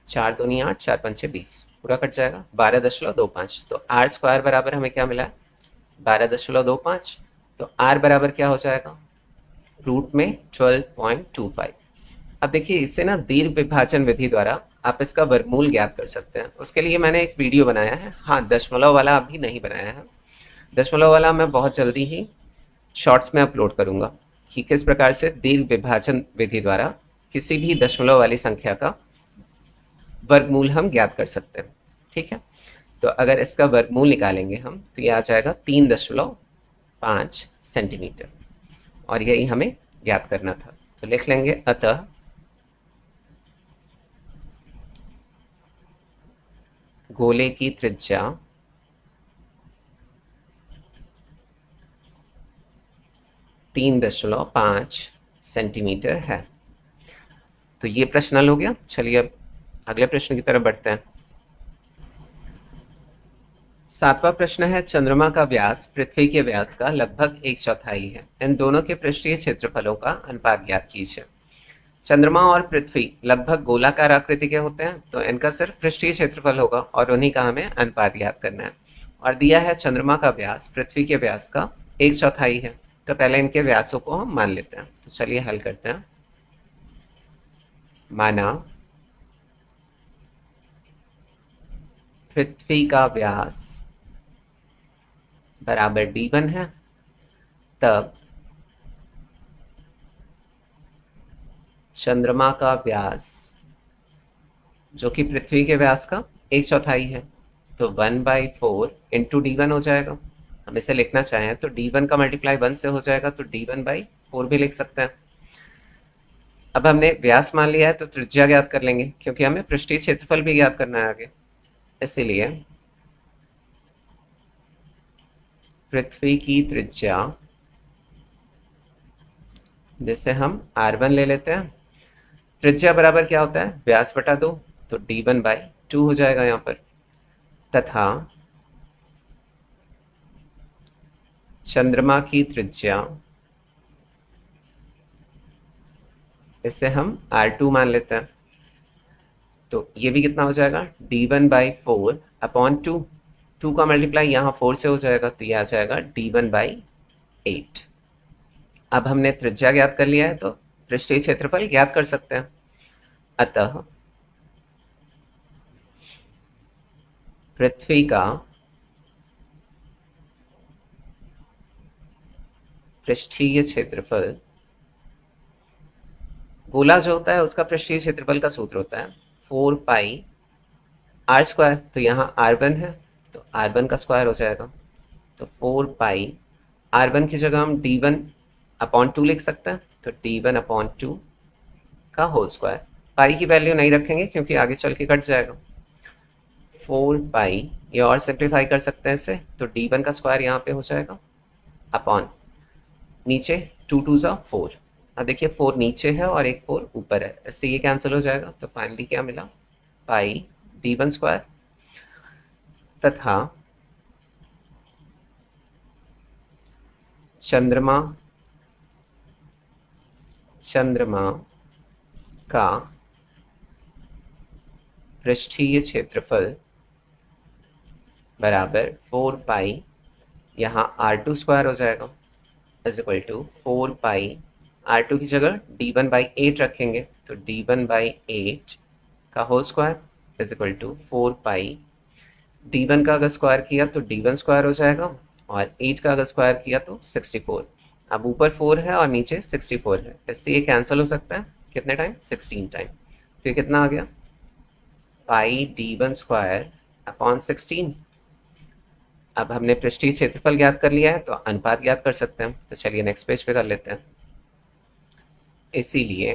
4 दूनी 8, 4 पंचे 20, पूरा कट जाएगा, 12.25। तो r² बराबर हमें क्या मिला, 12.25। तो r बराबर क्या हो जाएगा, रूट में 12.25। अब देखिए इससे ना दीर्घ विभाजन विधि द्वारा आप इसका वर्गमूल ज्ञात कर सकते हैं। उसके लिए मैंने एक वीडियो बनाया है, हाँ दशमलव वाला अभी नहीं बनाया है। दशमलव वाला मैं बहुत जल्दी ही शॉर्ट्स में अपलोड करूंगा कि किस प्रकार से दीर्घ विभाजन विधि द्वारा किसी भी दशमलव वाली संख्या का वर्गमूल हम ज्ञात कर सकते हैं। ठीक है, तो अगर इसका वर्गमूल निकालेंगे हम तो ये आ जाएगा 3.5 सेंटीमीटर, और यही हमें ज्ञात करना था। तो लिख लेंगे, अतः गोले की त्रिज्या 3.5 सेंटीमीटर है। तो ये प्रश्न हल हो गया। चलिए अब अगले प्रश्न की तरफ बढ़ते हैं। 7वां प्रश्न है, चंद्रमा का व्यास पृथ्वी के व्यास का लगभग 1/4 है। इन दोनों के पृष्ठीय क्षेत्रफलों का अनुपात ज्ञात कीजिए। चंद्रमा और पृथ्वी लगभग गोलाकार आकृति के होते हैं, तो इनका सिर्फ पृष्ठीय क्षेत्रफल होगा और उन्हीं का हमें अनुपात ज्ञात करना है। और दिया है चंद्रमा का व्यास पृथ्वी के व्यास का 1/4 है, तो पहले इनके व्यासों को हम मान लेते हैं। तो चलिए हल करते हैं। माना पृथ्वी का व्यास बराबर d1 है, तब चंद्रमा का व्यास जो कि पृथ्वी के व्यास का 1/4 है, तो 1/4 इंटू D1 हो जाएगा। हम इसे लिखना चाहें तो D1 का मल्टीप्लाई 1 से हो जाएगा, तो D1/4 भी लिख सकते हैं। अब हमने व्यास मान लिया है तो त्रिज्या ज्ञात कर लेंगे, क्योंकि हमें पृष्ठीय क्षेत्रफल भी ज्ञात करना है आगे। इसीलिए पृथ्वी की त्रिज्या, जिसे हम R1 ले लेते हैं, त्रिज्या बराबर क्या होता है, व्यास बटा 2, तो D1/2 हो जाएगा यहाँ पर। तथा चंद्रमा की त्रिज्या, इसे हम R2 मान लेते हैं, तो ये भी कितना हो जाएगा, D1/4 अपॉन 2। 2 का मल्टीप्लाई यहाँ 4 से हो जाएगा, तो ये आ जाएगा D1/8। अब हमने त्रिज्या ज्ञात कर लिया है तो पृष्ठीय क्षेत्रफल ज्ञात कर सकते हैं। अतः पृथ्वी का पृष्ठीय क्षेत्रफल, गोला जो होता है उसका पृष्ठीय क्षेत्रफल का सूत्र होता है 4πr²। तो यहाँ R1 है तो R1 का स्क्वायर हो जाएगा, तो 4π, R1 की जगह हम D1/2 लिख सकते हैं, तो D1/2 का होल स्क्वायर। पाई की वैल्यू नहीं रखेंगे क्योंकि आगे चल के कट जाएगा। 4π, ये और सिंप्लीफाई कर सकते हैं इसे, तो D1 का स्क्वायर यहाँ पे हो जाएगा अपॉन नीचे 2 2 ज़ा 4। अब देखिए 4 नीचे है और एक 4 ऊपर है, इससे ये कैंसिल हो जाएगा, तो फाइनली क्या मिला, पाई D1² तथा चंद्रमा का पृष्ठीय क्षेत्रफल बराबर 4π, यहाँ R2² हो जाएगा, इज इक्वल टू 4π, R2 की जगह D1/8 रखेंगे, तो D1/8 का whole square is equal to 4π, D1 का अगर स्क्वायर किया तो D1² हो जाएगा, और 8 का अगर स्क्वायर किया तो 64। अब ऊपर 4 है और नीचे 64 है, इससे ये कैंसिल हो सकता है कितने टाइम, 16 टाइम। तो ये कितना आ गया, पाई D1² अपॉन 16। अब हमने पृष्ठीय क्षेत्रफल ज्ञात कर लिया है तो अनुपात ज्ञात कर सकते हैं, तो चलिए नेक्स्ट पेज पे कर लेते हैं। इसीलिए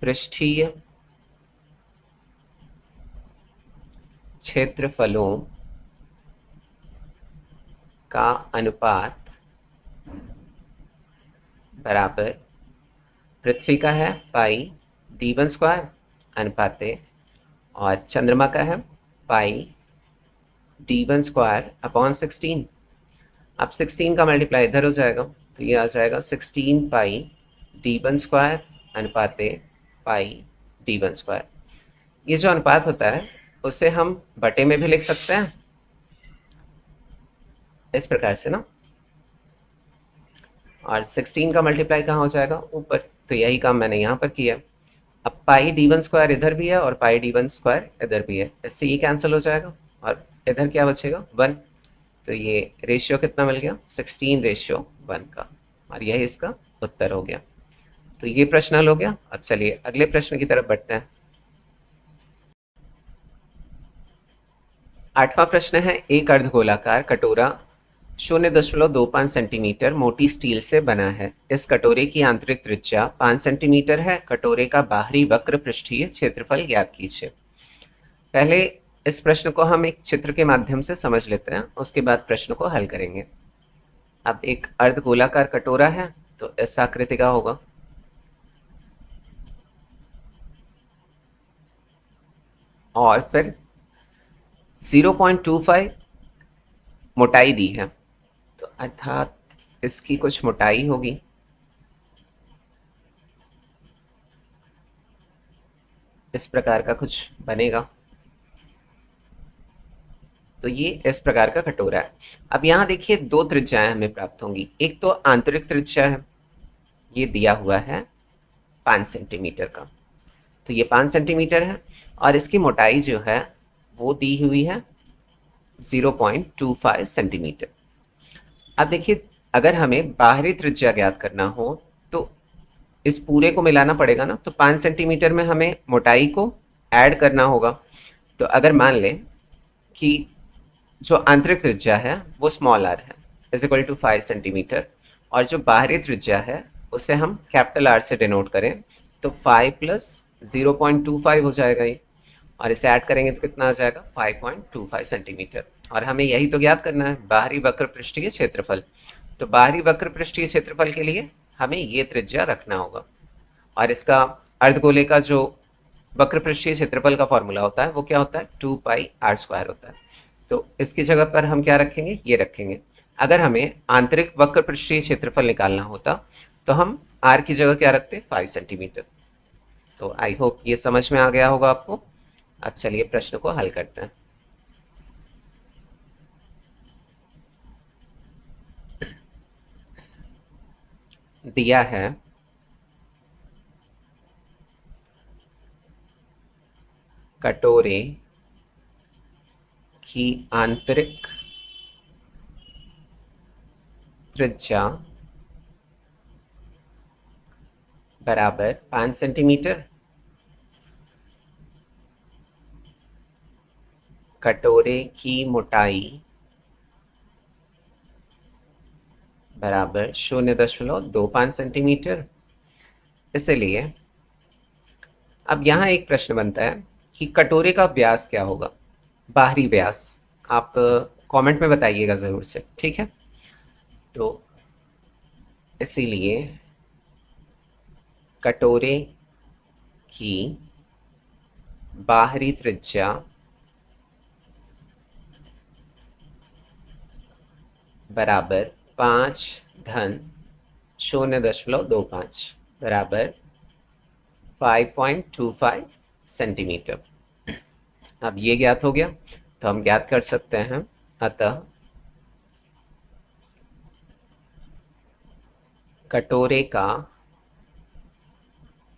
पृष्ठीय क्षेत्रफलों का अनुपात बराबर, पृथ्वी का है पाई D1² अनुपाते, और चंद्रमा का है पाई D1² अपॉन 16। अब 16 का मल्टीप्लाई इधर हो जाएगा, तो ये आ जाएगा 16π D1² अनुपाते पाई D1²। ये जो अनुपात होता है उसे हम बटे में भी लिख सकते हैं इस प्रकार से ना, और 16 का मल्टीप्लाई कहाँ हो जाएगा, ऊपर, तो यही काम मैंने यहाँ पर किया। अब पाई D1² इधर भी है और पाई D1² इधर भी है, इससे ये कैंसिल हो जाएगा और इधर क्या बचेगा, 1। तो ये रेशियो कितना मिल गया, 16:1 का, और यही इसका उत्तर हो गया। तो ये प्रश्न हल हो गया। अब चलिए अगले प्रश्न की तरफ बढ़ते हैं। 8वां प्रश्न है, एक अर्धगोलाकार कटोरा 0.25 सेंटीमीटर मोटी स्टील से बना है। इस कटोरे की आंतरिक त्रिज्या 5 सेंटीमीटर है। कटोरे का बाहरी वक्र पृष्ठीय क्षेत्रफल ज्ञात कीजिए। पहले इस प्रश्न को हम एक चित्र के माध्यम से समझ लेते हैं, उसके बाद प्रश्न को हल करेंगे। अब एक अर्धगोलाकार कटोरा है तो इस आकृति का होगा, और फिर 0.25 मोटाई दी है, तो अर्थात इसकी कुछ मोटाई होगी। इस प्रकार का कुछ बनेगा, तो ये इस प्रकार का कटोरा है। अब यहाँ देखिए दो त्रिज्याएं हमें प्राप्त होंगी। एक तो आंतरिक त्रिज्या है, ये दिया हुआ है 5 सेंटीमीटर का, तो ये 5 सेंटीमीटर है, और इसकी मोटाई जो है वो दी हुई है 0.25 सेंटीमीटर। अब देखिए अगर हमें बाहरी त्रिज्या ज्ञात करना हो तो इस पूरे को मिलाना पड़ेगा ना, तो 5 सेंटीमीटर में हमें मोटाई को ऐड करना होगा, तो अगर मान लें कि जो आंतरिक त्रिज्या है वो स्मॉल आर है इज इक्वल टू 5 सेंटीमीटर, और जो बाहरी त्रिज्या है उसे हम कैपिटल आर से डिनोट करें, तो 5 प्लस 0.25 हो जाएगा ये, और इसे ऐड करेंगे तो कितना आ जाएगा 5.25 सेंटीमीटर। और हमें यही तो ज्ञात करना है, बाहरी वक्र पृष्ठीय क्षेत्रफल। तो बाहरी वक्र पृष्ठीय क्षेत्रफल के लिए हमें ये त्रिज्या रखना होगा, और इसका अर्धगोले का जो वक्र पृष्ठीय क्षेत्रफल का फॉर्मूला होता है वो क्या होता है, 2πr² होता है। तो इसकी जगह पर हम क्या रखेंगे, ये रखेंगे। अगर हमें आंतरिक वक्र पृष्ठीय क्षेत्रफल निकालना होता तो हम आर की जगह क्या रखते, 5 सेंटीमीटर। तो आई होप ये समझ में आ गया होगा आपको। अब चलिए प्रश्न को हल करते हैं। दिया है कटोरे की आंतरिक त्रिज्या बराबर 5 सेंटीमीटर, कटोरे की मोटाई बराबर 0.25 सेंटीमीटर। इसलिए अब यहाँ एक प्रश्न बनता है कि कटोरे का व्यास क्या होगा, बाहरी व्यास। आप कमेंट में बताइएगा ज़रूर से, ठीक है। तो इसीलिए कटोरे की बाहरी त्रिज्या बराबर 5-0.25 बराबर 5.25 सेंटीमीटर। अब ये ज्ञात हो गया तो हम ज्ञात कर सकते हैं, अतः कटोरे का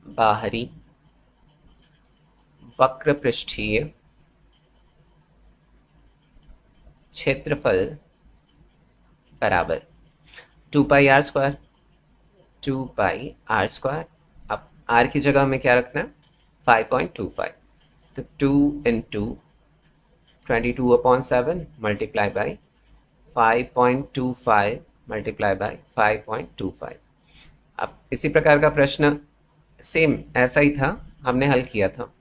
बाहरी वक्र पृष्ठीय क्षेत्रफल बराबर 2πr²। 2πr², अब r की जगह हमें क्या रखना है, 5.25। तो 2 × 22/7 मल्टीप्लाई बाई 5.25 मल्टीप्लाई बाई 5.25। अब इसी प्रकार का प्रश्न सेम ऐसा ही था, हमने हल किया था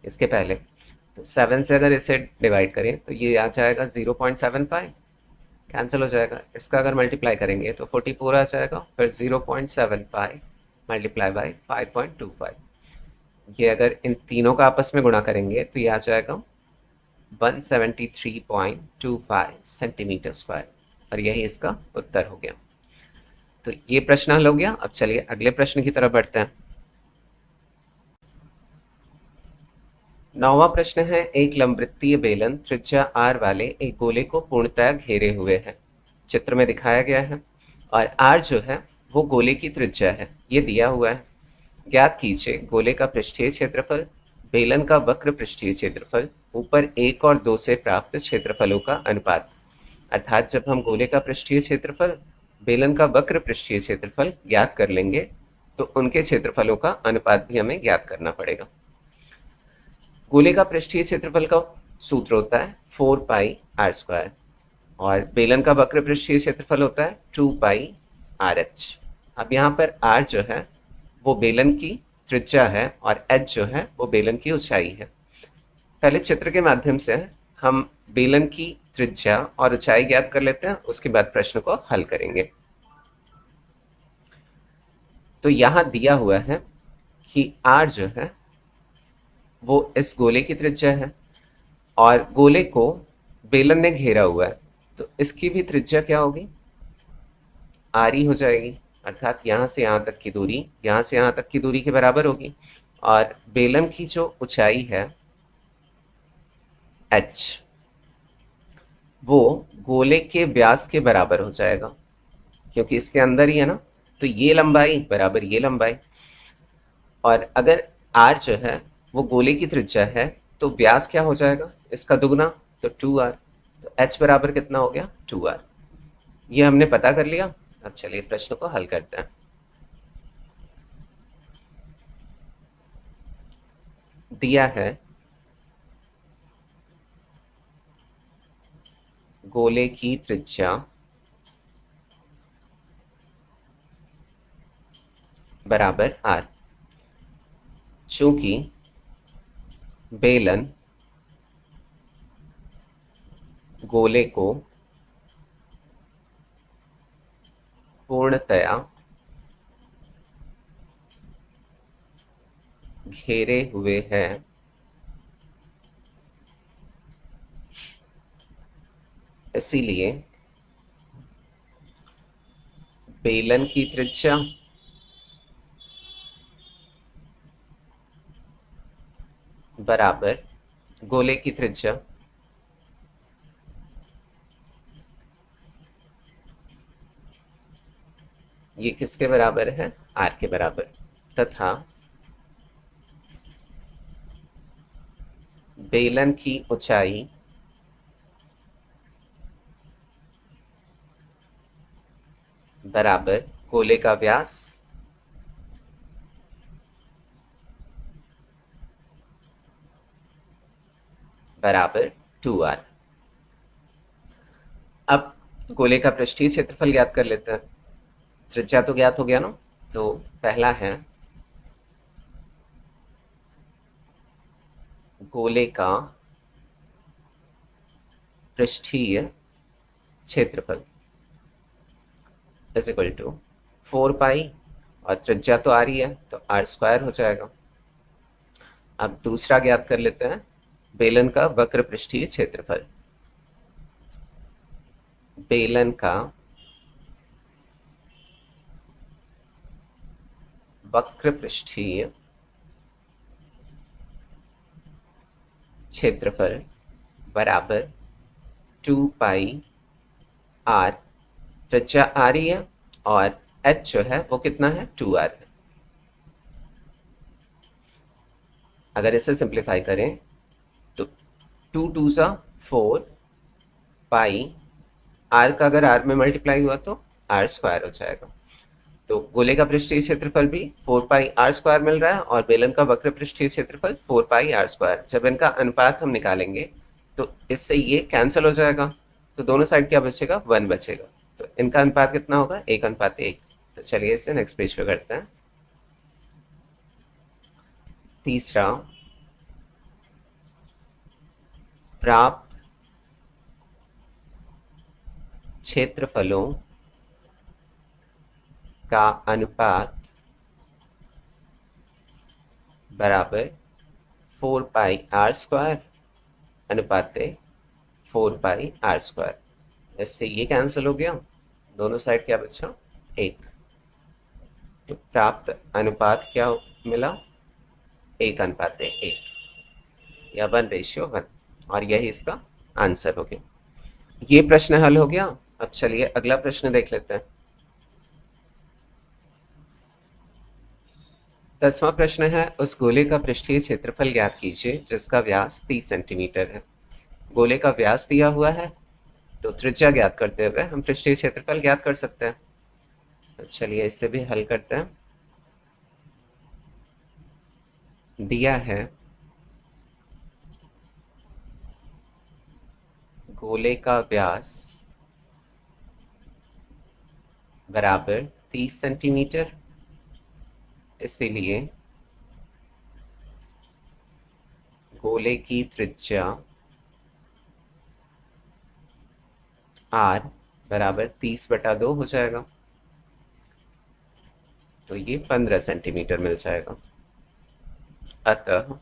इसके पहले। तो 7 से अगर इसे डिवाइड करें तो ये आ जाएगा 0.75, कैंसिल हो जाएगा। इसका अगर मल्टीप्लाई करेंगे तो 44 आ जाएगा, फिर 0.75 मल्टीप्लाई बाई 5.25। ये अगर इन तीनों का आपस में गुणा करेंगे तो ये आ जाएगा 173.25 सेंटीमीटर स्क्वायर, और यही इसका उत्तर हो गया। तो ये प्रश्न हल हो गया। अब चलिए अगले प्रश्न की तरफ बढ़ते हैं। 9वां प्रश्न है, एक लंबवृत्तीय बेलन त्रिज्या r वाले एक गोले को पूर्णतः घेरे हुए है, चित्र में दिखाया गया है, और r जो है वो गोले की त्रिज्या है, ये दिया हुआ है। ज्ञात कीजिए गोले का पृष्ठीय क्षेत्रफल, बेलन का वक्र पृष्ठीय क्षेत्रफल, ऊपर 1 और 2 से प्राप्त क्षेत्रफलों का अनुपात। अर्थात जब हम गोले का पृष्ठीय क्षेत्रफल, बेलन का वक्र पृष्ठीय क्षेत्रफल ज्ञात कर लेंगे तो उनके क्षेत्रफलों का अनुपात भी हमें ज्ञात करना पड़ेगा। गोले का पृष्ठीय क्षेत्रफल का सूत्र होता है 4πr², और बेलन का वक्र पृष्ठीय क्षेत्रफल होता है 2πrh। अब यहाँ पर r जो है वो बेलन की त्रिज्या है और h जो है वो बेलन की ऊंचाई है। पहले चित्र के माध्यम से हम बेलन की त्रिज्या और ऊंचाई ज्ञात कर लेते हैं, उसके बाद प्रश्न को हल करेंगे। तो यहाँ दिया हुआ है कि r जो है वो इस गोले की त्रिज्या है, और गोले को बेलन ने घेरा हुआ है, तो इसकी भी त्रिज्या क्या होगी, आर ही हो जाएगी। अर्थात यहाँ से यहाँ तक की दूरी, यहाँ से यहाँ तक की दूरी के बराबर होगी, और बेलन की जो ऊंचाई है h, वो गोले के व्यास के बराबर हो जाएगा, क्योंकि इसके अंदर ही है ना। तो ये लंबाई बराबर ये लंबाई, और अगर r जो है वो गोले की त्रिज्या है तो व्यास क्या हो जाएगा, इसका दुगना, तो 2r। तो h बराबर कितना हो गया, 2r। ये हमने पता कर लिया। अब चलिए प्रश्न को हल करते हैं। दिया है गोले की त्रिज्या बराबर r। चूंकि बेलन गोले को पूर्णतया घेरे हुए है, इसीलिए बेलन की त्रिज्या बराबर गोले की त्रिज्या ये किसके बराबर है, r के बराबर, तथा बेलन की ऊंचाई बराबर गोले का व्यास बराबर 2r। अब गोले का पृष्ठीय क्षेत्रफल ज्ञात कर लेते हैं। त्रिज्या तो ज्ञात हो गया ना, तो पहला है गोले का पृष्ठीय क्षेत्रफल इज इक्वल टू 4 पाई, और त्रिज्या तो आ रही है तो r² हो जाएगा। अब दूसरा ज्ञात कर लेते हैं बेलन का वक्र पृष्ठीय क्षेत्रफल। बेलन का वक्र पृष्ठीय क्षेत्रफल बराबर 2 पाई r। त्रिज्या आ रही है और h जो है वो कितना है, 2r है। अगर इसे सिंप्लीफाई करें तो 2 2 4 पाई, r का अगर r में मल्टीप्लाई हुआ तो r² हो जाएगा। तो गोले का पृष्ठीय क्षेत्रफल भी 4 पाई r² मिल रहा है और बेलन का वक्र पृष्ठीय क्षेत्रफल 4 पाई r²। जब इनका अनुपात हम निकालेंगे तो इससे ये कैंसिल हो जाएगा, तो दोनों साइड क्या बचेगा, 1 बचेगा। तो इनका अनुपात कितना होगा, 1:1। तो चलिए इसे नेक्स्ट पेज पे करते हैं। तीसरा, प्राप्त क्षेत्रफलों का अनुपात बराबर 4 पाई r² अनुपाते 4 पाई r²। इससे ये कैंसिल हो गया, दोनों साइड क्या बचा, 1। तो प्राप्त अनुपात क्या मिला, 1:1 या 1:1, और यही इसका आंसर हो गया। ये प्रश्न हल हो गया। अब चलिए अगला प्रश्न देख लेते हैं। 10वां प्रश्न है, उस गोले का पृष्ठीय क्षेत्रफल ज्ञात कीजिए जिसका व्यास 30 सेंटीमीटर है। गोले का व्यास दिया हुआ है तो त्रिज्या ज्ञात करते हुए हम पृष्ठीय क्षेत्रफल ज्ञात कर सकते हैं। तो चलिए इसे भी हल करते हैं। दिया है गोले का व्यास बराबर 30 सेंटीमीटर, इसीलिए गोले की त्रिज्या r बराबर 30/2 हो जाएगा, तो ये 15 सेंटीमीटर मिल जाएगा। अतः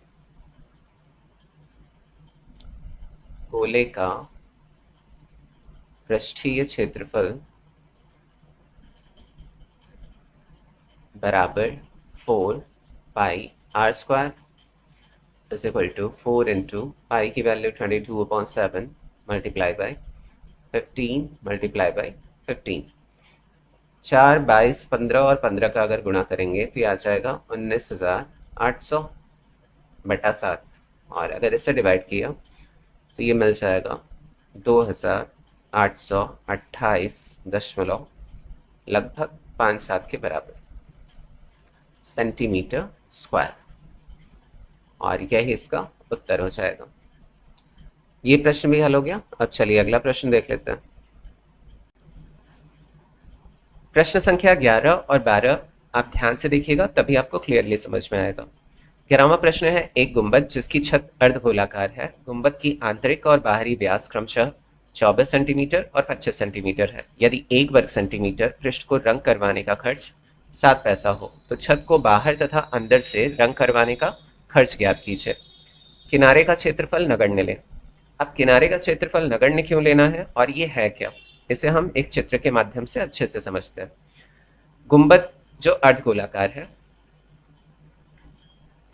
गोले का पृष्ठीय क्षेत्रफल बराबर 4 pi r² is equal to 4 into pi की value 22/7 multiply by 15 multiply by 15। 4, 22, 15 और 15 का अगर गुणा करेंगे तो ये आ जाएगा 19,800/7, और अगर इसे डिवाइड किया तो ये मिल जाएगा 2,828 लगभग 5-7 के बराबर सेंटीमीटर स्क्वायर, और यही इसका उत्तर हो जाएगा। ये प्रश्न भी हल हो गया। अब चलिए अगला प्रश्न देख लेते हैं। प्रश्न संख्या 11 और 12 आप ध्यान से देखिएगा, तभी आपको क्लियरली समझ में आएगा। 11वां प्रश्न है, एक गुंबद जिसकी छत अर्धगोलाकार है, गुंबद की आंतरिक और बाहरी व्यास क्रमशः 24 सेंटीमीटर और 25 सेंटीमीटर है। यदि 1 वर्ग सेंटीमीटर पृष्ठ को रंग करवाने का खर्च 7 पैसा हो, तो छत को बाहर तथा अंदर से रंग करवाने का खर्च ज्ञात कीजिए। किनारे का क्षेत्रफल नगण्य लें। अब किनारे का क्षेत्रफल नगण्य क्यों लेना है और ये है क्या, इसे हम एक चित्र के माध्यम से अच्छे से समझते हैं। गुंबद जो अर्धगोलाकार है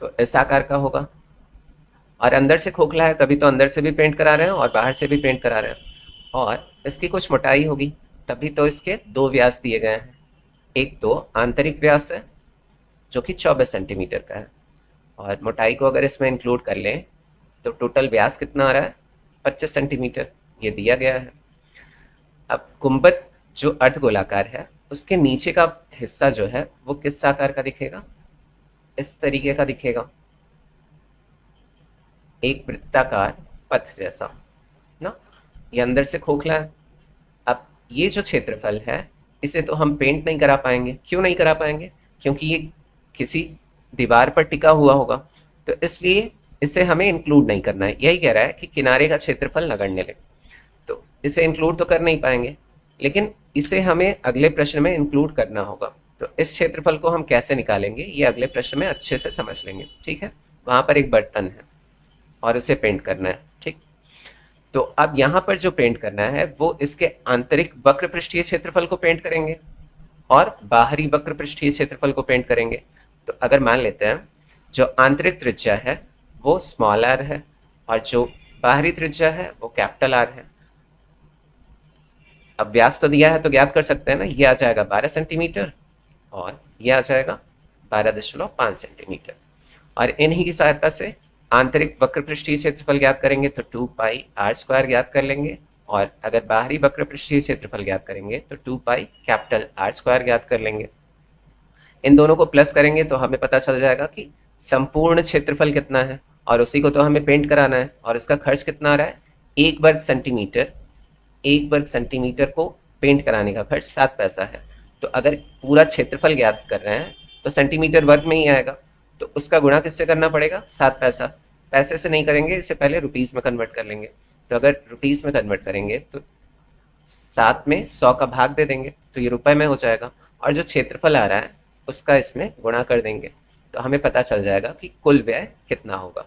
तो इस आकार का होगा, और अंदर से खोखला है, तभी तो अंदर से भी पेंट करा रहे हैं और बाहर से भी पेंट करा रहे हैं। और इसकी कुछ मोटाई होगी, तभी तो इसके 2 व्यास दिए गए हैं। एक तो आंतरिक व्यास है जो कि 24 सेंटीमीटर का है, और मोटाई को अगर इसमें इंक्लूड कर लें तो टोटल व्यास कितना आ रहा है, 25 सेंटीमीटर, ये दिया गया है। अब गुंबद जो अर्धगोलाकार है उसके नीचे का हिस्सा जो है वो किस आकार का दिखेगा, इस तरीके का दिखेगा, एक वृत्ताकार पथ जैसा ना। ये अंदर से खोखला है। अब ये जो क्षेत्रफल है इसे तो हम पेंट नहीं करा पाएंगे। क्यों नहीं करा पाएंगे, क्योंकि ये किसी दीवार पर टिका हुआ होगा, तो इसलिए इसे हमें इंक्लूड नहीं करना है। यही कह रहा है कि किनारे का क्षेत्रफल नगण्य लें, तो इसे इंक्लूड तो कर नहीं पाएंगे, लेकिन इसे हमें अगले प्रश्न में इंक्लूड करना होगा। तो इस क्षेत्रफल को हम कैसे निकालेंगे ये अगले प्रश्न में अच्छे से समझ लेंगे, ठीक है। वहां पर एक बर्तन है और उसे पेंट करना है, ठीक। तो अब यहाँ पर जो पेंट करना है वो इसके आंतरिक वक्र पृष्ठीय क्षेत्रफल को पेंट करेंगे और बाहरी वक्र पृष्ठीय क्षेत्रफल को पेंट करेंगे। तो अगर मान लेते हैं जो आंतरिक त्रिज्या है वो स्मॉल आर है और जो बाहरी त्रिज्या है वो कैपिटल आर है। अब व्यास तो दिया है तो ज्ञात कर सकते हैं ना, ये आ जाएगा 12 सेंटीमीटर और ये आ जाएगा 12.5 सेंटीमीटर। और इन्हीं की सहायता से आंतरिक वक्र पृष्ठीय क्षेत्रफल ज्ञात करेंगे तो 2 पाई आर स्क्वायर ज्ञात कर लेंगे, और अगर बाहरी वक्र पृष्ठीय क्षेत्रफल ज्ञात करेंगे तो 2 पाई कैपिटल आर स्क्वायर ज्ञात कर लेंगे। इन दोनों को प्लस करेंगे तो हमें पता चल जाएगा कि संपूर्ण क्षेत्रफल कितना है, और उसी को तो हमें पेंट कराना है, और इसका खर्च कितना आ रहा है, 1 वर्ग सेंटीमीटर। 1 वर्ग सेंटीमीटर को पेंट कराने का खर्च 7 पैसा है। तो अगर पूरा क्षेत्रफल ज्ञात कर रहे हैं तो सेंटीमीटर वर्ग में ही आएगा, तो उसका गुणा किससे करना पड़ेगा, 7 पैसा। पैसे से नहीं करेंगे, इससे पहले रुपीज़ में कन्वर्ट कर लेंगे। तो अगर रुपीज़ में कन्वर्ट करेंगे तो 7 में 100 का भाग दे देंगे तो ये रुपए में हो जाएगा, और जो क्षेत्रफल आ रहा है उसका इसमें गुणा कर देंगे, तो हमें पता चल जाएगा कि कुल व्यय कितना होगा।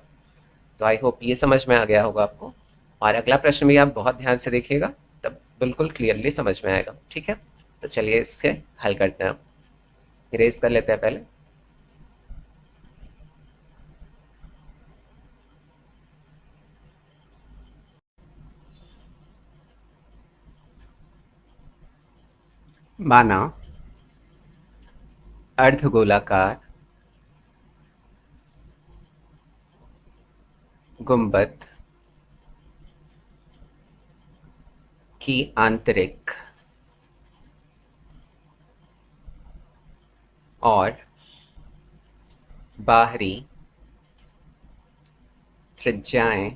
तो आई होप ये समझ में आ गया होगा आपको, और अगला प्रश्न भी आप बहुत ध्यान से देखिएगा, तब बिल्कुल क्लियरली समझ में आएगा, ठीक है। तो चलिए इससे हल करते हैं। इरेज कर लेते हैं पहले। माना अर्धगोलाकार गुंबद की आंतरिक और बाहरी त्रिज्याएं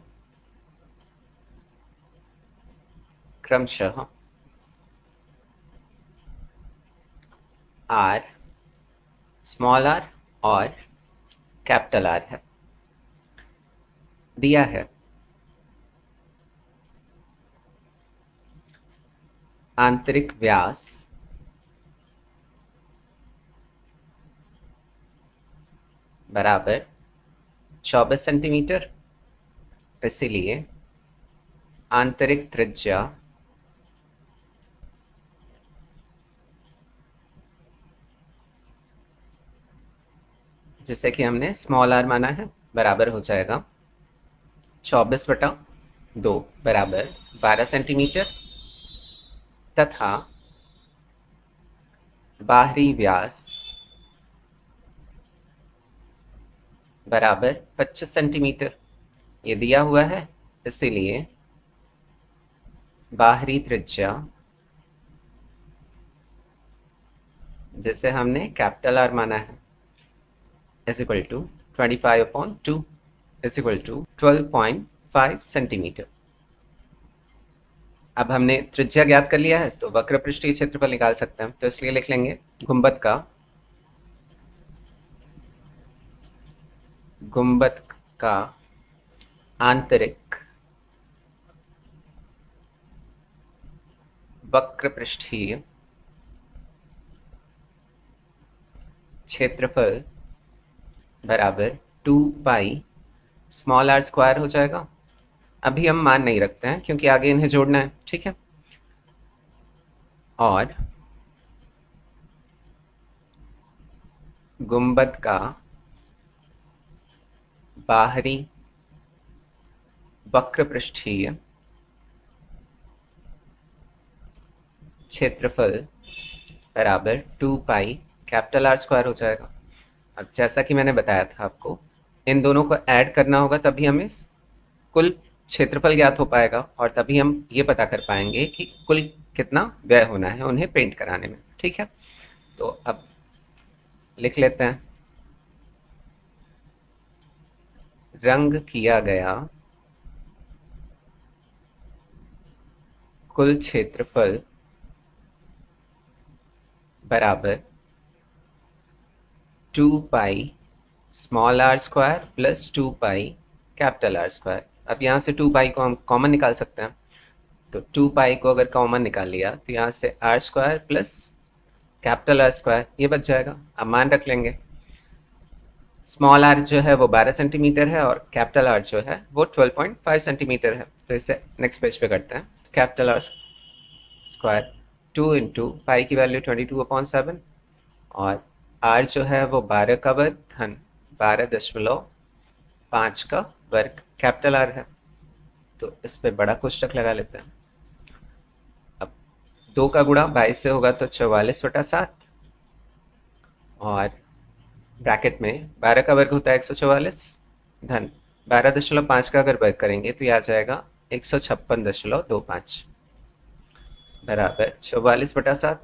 क्रमशः आर, स्मॉल आर और कैपिटल आर है। दिया है आंतरिक व्यास बराबर 24 सेंटीमीटर, इसीलिए आंतरिक त्रिज्या जिसे कि हमने स्मॉल आर माना है बराबर हो जाएगा 24/2 बराबर 12 सेंटीमीटर, तथा बाहरी व्यास बराबर 25 सेंटीमीटर। ये दिया हुआ है, इसीलिए बाहरी त्रिज्या जिसे हमने कैपिटल आर माना है is equal to 25/2 is equal to 12.5 centimetre. अब हमने त्रिज्या ज्ञात कर लिया है तो वक्र पृष्ठीय क्षेत्रफल निकाल सकते हैं, तो इसलिए लिख लेंगे गुंबद का आंतरिक वक्र पृष्ठीय क्षेत्रफल बराबर 2 पाई स्मॉल आर स्क्वायर हो जाएगा। अभी हम मान नहीं रखते हैं क्योंकि आगे इन्हें जोड़ना है, ठीक है। और गुंबद का बाहरी वक्र पृष्ठीय क्षेत्रफल बराबर 2 पाई कैपिटल आर स्क्वायर हो जाएगा। अब जैसा कि मैंने बताया था आपको, इन दोनों को ऐड करना होगा तभी हमें कुल क्षेत्रफल ज्ञात हो पाएगा और तभी हम ये पता कर पाएंगे कि कुल कितना व्यय होना है उन्हें पेंट कराने में, ठीक है। तो अब लिख लेते हैं, रंग किया गया कुल क्षेत्रफल बराबर 2 pi small are square plus 2 pi capital R square. अब यहाँ से 2 पाई को हम कॉमन निकाल सकते हैं, तो 2 पाई को अगर कॉमन निकाल लिया तो यहाँ से R square plus capital R square ये बच जाएगा। अब मान रख लेंगे, स्मॉल आर जो है वो 12 सेंटीमीटर है और कैपिटल आर जो है वो 12.5 सेंटीमीटर है। तो इसे नेक्स्ट पेज पे करते हैं। Capital R square 2 into pi की वैल्यू 22/7 और आर जो है वो 12 का वर्ग धन 12.5 का वर्ग कैपिटल आर है। तो इस पे बड़ा कोष्टक लगा लेते हैं। अब 2 का गुणा 22 से होगा तो 44/7 और ब्रैकेट में 12 का वर्ग होता है 144 धन 12.5 का अगर वर्ग करेंगे तो यह आ जाएगा 156.25 बराबर 44/7।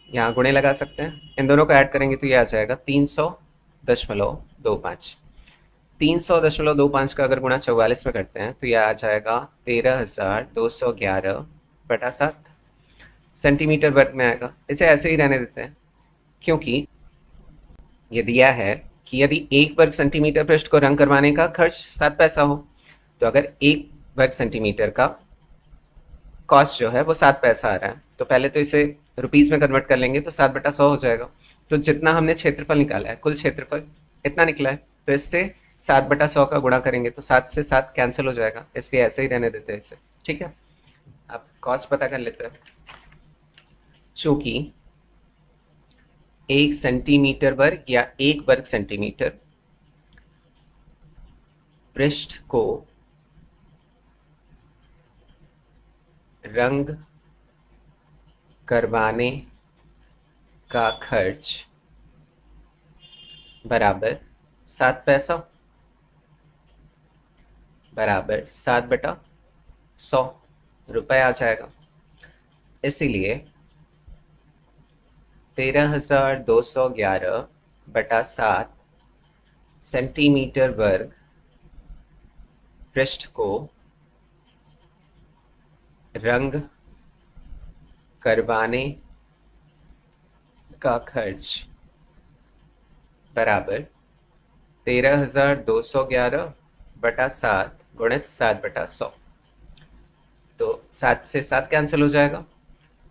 यहाँ गुणे लगा सकते हैं, इन दोनों को ऐड करेंगे तो ये आ जाएगा 300.25। 300.25 का अगर गुणा 44 में करते हैं तो यह आ जाएगा 13,211/7 सेंटीमीटर वर्ग में आएगा। इसे ऐसे ही रहने देते हैं क्योंकि ये दिया है कि यदि 1 वर्ग सेंटीमीटर पृष्ठ को रंग करवाने का खर्च 7 पैसा हो, तो अगर 1 वर्ग सेंटीमीटर का कॉस्ट जो है वो 7 पैसा आ रहा है तो पहले तो इसे रुपीज़ में कन्वर्ट कर लेंगे तो 7/100 हो जाएगा। तो जितना हमने क्षेत्रफल निकाला है, कुल क्षेत्रफल इतना निकला है, तो इससे 7/100 का गुणा करेंगे तो 7 से 7 कैंसिल हो जाएगा, इसलिए ऐसे ही रहने देते हैं इसे, ठीक है। अब कॉस्ट पता कर लेते हैं। चूंकि 1 सेंटीमीटर वर्ग या 1 वर्ग सेंटीमीटर पृष्ठ को रंग करवाने का खर्च बराबर 7 पैसा बराबर 7/100 रुपये आ जाएगा। इसीलिए 13,211/7 सेंटीमीटर वर्ग पृष्ठ को रंग करवाने का खर्च बराबर 13,211/7 गुणित 7/100। तो 7 से 7 कैंसिल हो जाएगा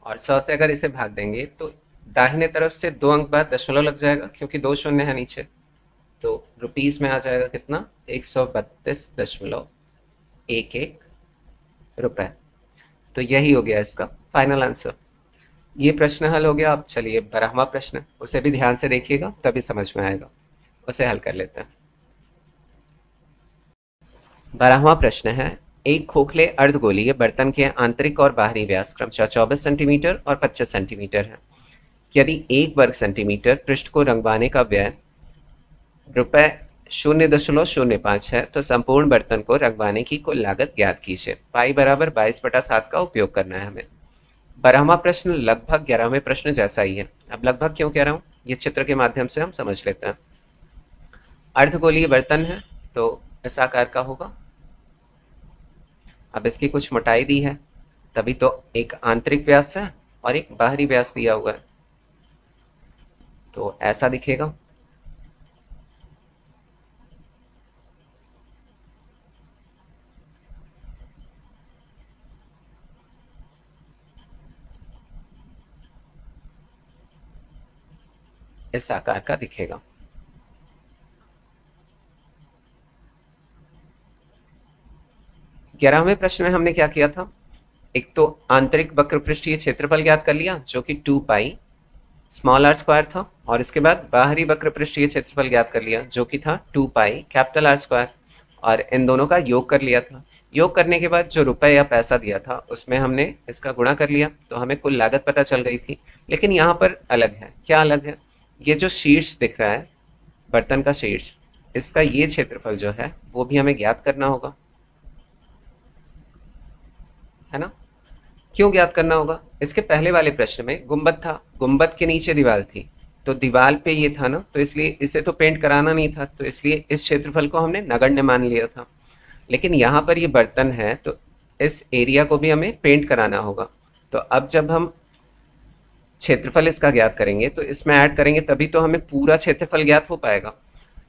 और 100 से अगर इसे भाग देंगे तो दाहिने तरफ से 2 अंक बाद दशमलव लग जाएगा क्योंकि 2 शून्य है नीचे, तो रुपीस में आ जाएगा कितना 132.11 रुपए। तो यही हो गया इसका फाइनल आंसर। ये प्रश्न हल हो गया। अब चलिए 12वां प्रश्न, उसे भी ध्यान से देखिएगा तभी समझ में आएगा। उसे हल कर लेते हैं। 12वां प्रश्न है, एक खोखले अर्धगोलीय बर्तन के आंतरिक और बाहरी व्यास क्रमशः 24 सेंटीमीटर और 25 सेंटीमीटर है। यदि 1 वर्ग सेंटीमीटर पृष्ठ को रंगवाने का व्यय ₹0.05 है तो संपूर्ण बर्तन को रंगवाने की कुल लागत ज्ञात कीजिए। पाई बराबर 22/7 का उपयोग करना है हमें। 12वां प्रश्न लगभग 11वें प्रश्न जैसा ही है। अब लगभग क्यों कह रहा हूँ, ये चित्र के माध्यम से हम समझ लेते हैं। अर्धगोलीय बर्तन है तो इस आकार का होगा। अब इसकी कुछ मोटाई दी है तभी तो एक आंतरिक व्यास है और एक बाहरी व्यास दिया हुआ है, तो ऐसा दिखेगा। इस आकार का दिखेगा। 11वें प्रश्न में हमने क्या किया था, एक तो आंतरिक वक्र पृष्ठीय क्षेत्रफल ज्ञात कर लिया जो कि 2 पाई स्मॉल आर स्क्वायर था, और इसके बाद बाहरी वक्र पृष्ठीय क्षेत्रफल ज्ञात कर लिया जो कि था 2 पाई कैपिटल आर स्क्वायर, और इन दोनों का योग कर लिया था। योग करने के बाद जो रुपए या पैसा दिया था उसमें हमने इसका गुणा कर लिया, तो हमें कुल लागत पता चल गई थी। लेकिन यहाँ पर अलग है। क्या अलग है? ये जो शीर्ष दिख रहा है, बर्तन का शीर्ष, इसका ये क्षेत्रफल जो है वो भी हमें ज्ञात करना होगा, है ना। क्यों ज्ञात करना होगा? इसके पहले वाले प्रश्न में गुंबद था, गुंबद के नीचे दीवार थी, तो दीवार पे ये था ना, तो इसलिए इसे तो पेंट कराना नहीं था, तो इसलिए इस क्षेत्रफल को हमने नगण्य मान लिया था। लेकिन यहाँ पर ये बर्तन है, तो इस एरिया को भी हमें पेंट कराना होगा। तो अब जब हम क्षेत्रफल इसका ज्ञात करेंगे तो इसमें ऐड करेंगे, तभी तो हमें पूरा क्षेत्रफल ज्ञात हो पाएगा।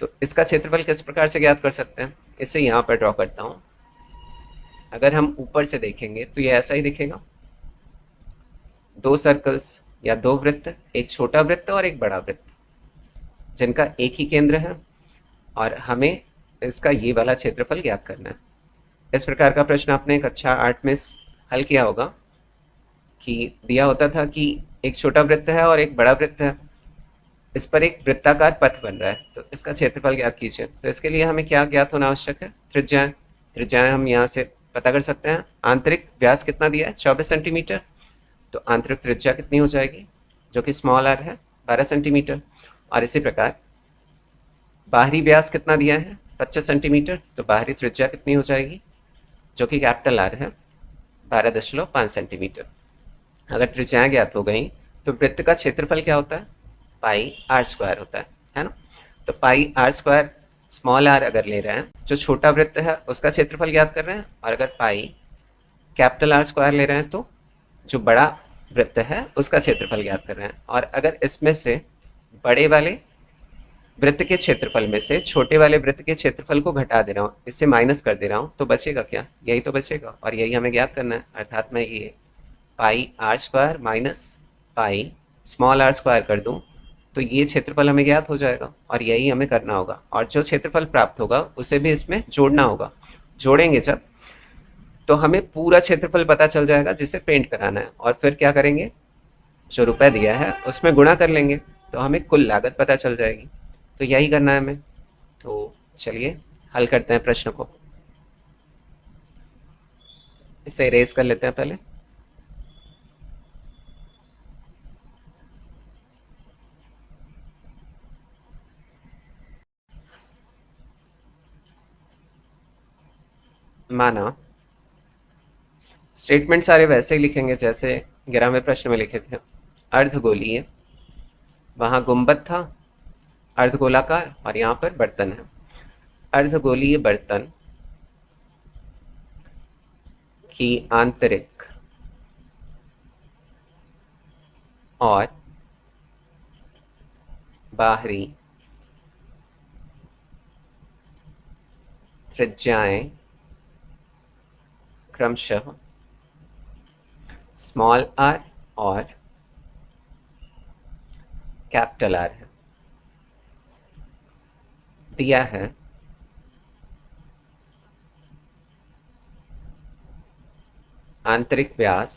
तो इसका क्षेत्रफल किस प्रकार से ज्ञात कर सकते हैं? इसे यहाँ पर ड्रॉ करता हूँ। अगर हम ऊपर से देखेंगे तो ये ऐसा ही दिखेगा, दो सर्कल्स या दो वृत्त, एक छोटा वृत्त और एक बड़ा वृत्त, जिनका एक ही केंद्र है, और हमें इसका ये वाला क्षेत्रफल ज्ञात करना है। इस प्रकार का प्रश्न आपने कक्षा 8 में हल किया होगा, कि दिया होता था कि एक छोटा वृत्त है और एक बड़ा वृत्त है, इस पर एक वृत्ताकार पथ बन रहा है, तो इसका क्षेत्रफल ज्ञात कीजिए। तो इसके लिए हमें क्या ज्ञात होना आवश्यक है? त्रिज्याएं। त्रिज्याएं हम यहाँ से पता कर सकते हैं। आंतरिक व्यास कितना दिया है? 24 सेंटीमीटर, तो आंतरिक त्रिज्या कितनी हो जाएगी, जो कि स्मॉल आर है, 12 सेंटीमीटर। और इसी प्रकार बाहरी व्यास कितना दिया है? 25 सेंटीमीटर, तो बाहरी त्रिज्या कितनी हो जाएगी, जो कि कैपिटल आर है, 12.5 सेंटीमीटर। अगर त्रिज्याएं ज्ञात हो गई तो वृत्त का क्षेत्रफल क्या होता है? पाई आर स्क्वायर होता है ना। तो पाई आर स्क्वायर स्मॉल आर अगर ले रहे हैं, जो छोटा वृत्त है उसका क्षेत्रफल ज्ञात कर रहे हैं, और अगर पाई कैपिटल आर स्क्वायर ले रहे हैं तो जो बड़ा वृत्त है उसका क्षेत्रफल ज्ञात कर रहे हैं। और अगर इसमें से बड़े वाले वृत्त के क्षेत्रफल में से छोटे वाले वृत्त के क्षेत्रफल को घटा दे रहा हूँ, इससे माइनस कर दे रहा हूँ, तो बचेगा क्या? यही तो बचेगा, और यही हमें ज्ञात करना है। अर्थात मैं ये pi r square minus pi small are square कर दूँ तो ये क्षेत्रफल हमें ज्ञात हो जाएगा, और यही हमें करना होगा। और जो क्षेत्रफल प्राप्त होगा उसे भी इसमें जोड़ना होगा। जोड़ेंगे जब, तो हमें पूरा क्षेत्रफल पता चल जाएगा जिसे पेंट कराना है, और फिर क्या करेंगे, जो रुपए दिया है उसमें गुणा कर लेंगे, तो हमें कुल लागत पता चल जाएगी। तो यही करना है हमें। तो चलिए हल करते हैं प्रश्न को। इसे इरेज कर लेते हैं पहले। माना स्टेटमेंट सारे वैसे ही लिखेंगे जैसे 11वें प्रश्न में लिखे थे। अर्धगोलीय, वहाँ गुंबद था अर्धगोलाकार, और यहाँ पर बर्तन है। अर्धगोलीय बर्तन की आंतरिक और बाहरी त्रिज्याएं क्रमशः स्मॉल आर और कैपिटल आर है। दिया है आंतरिक व्यास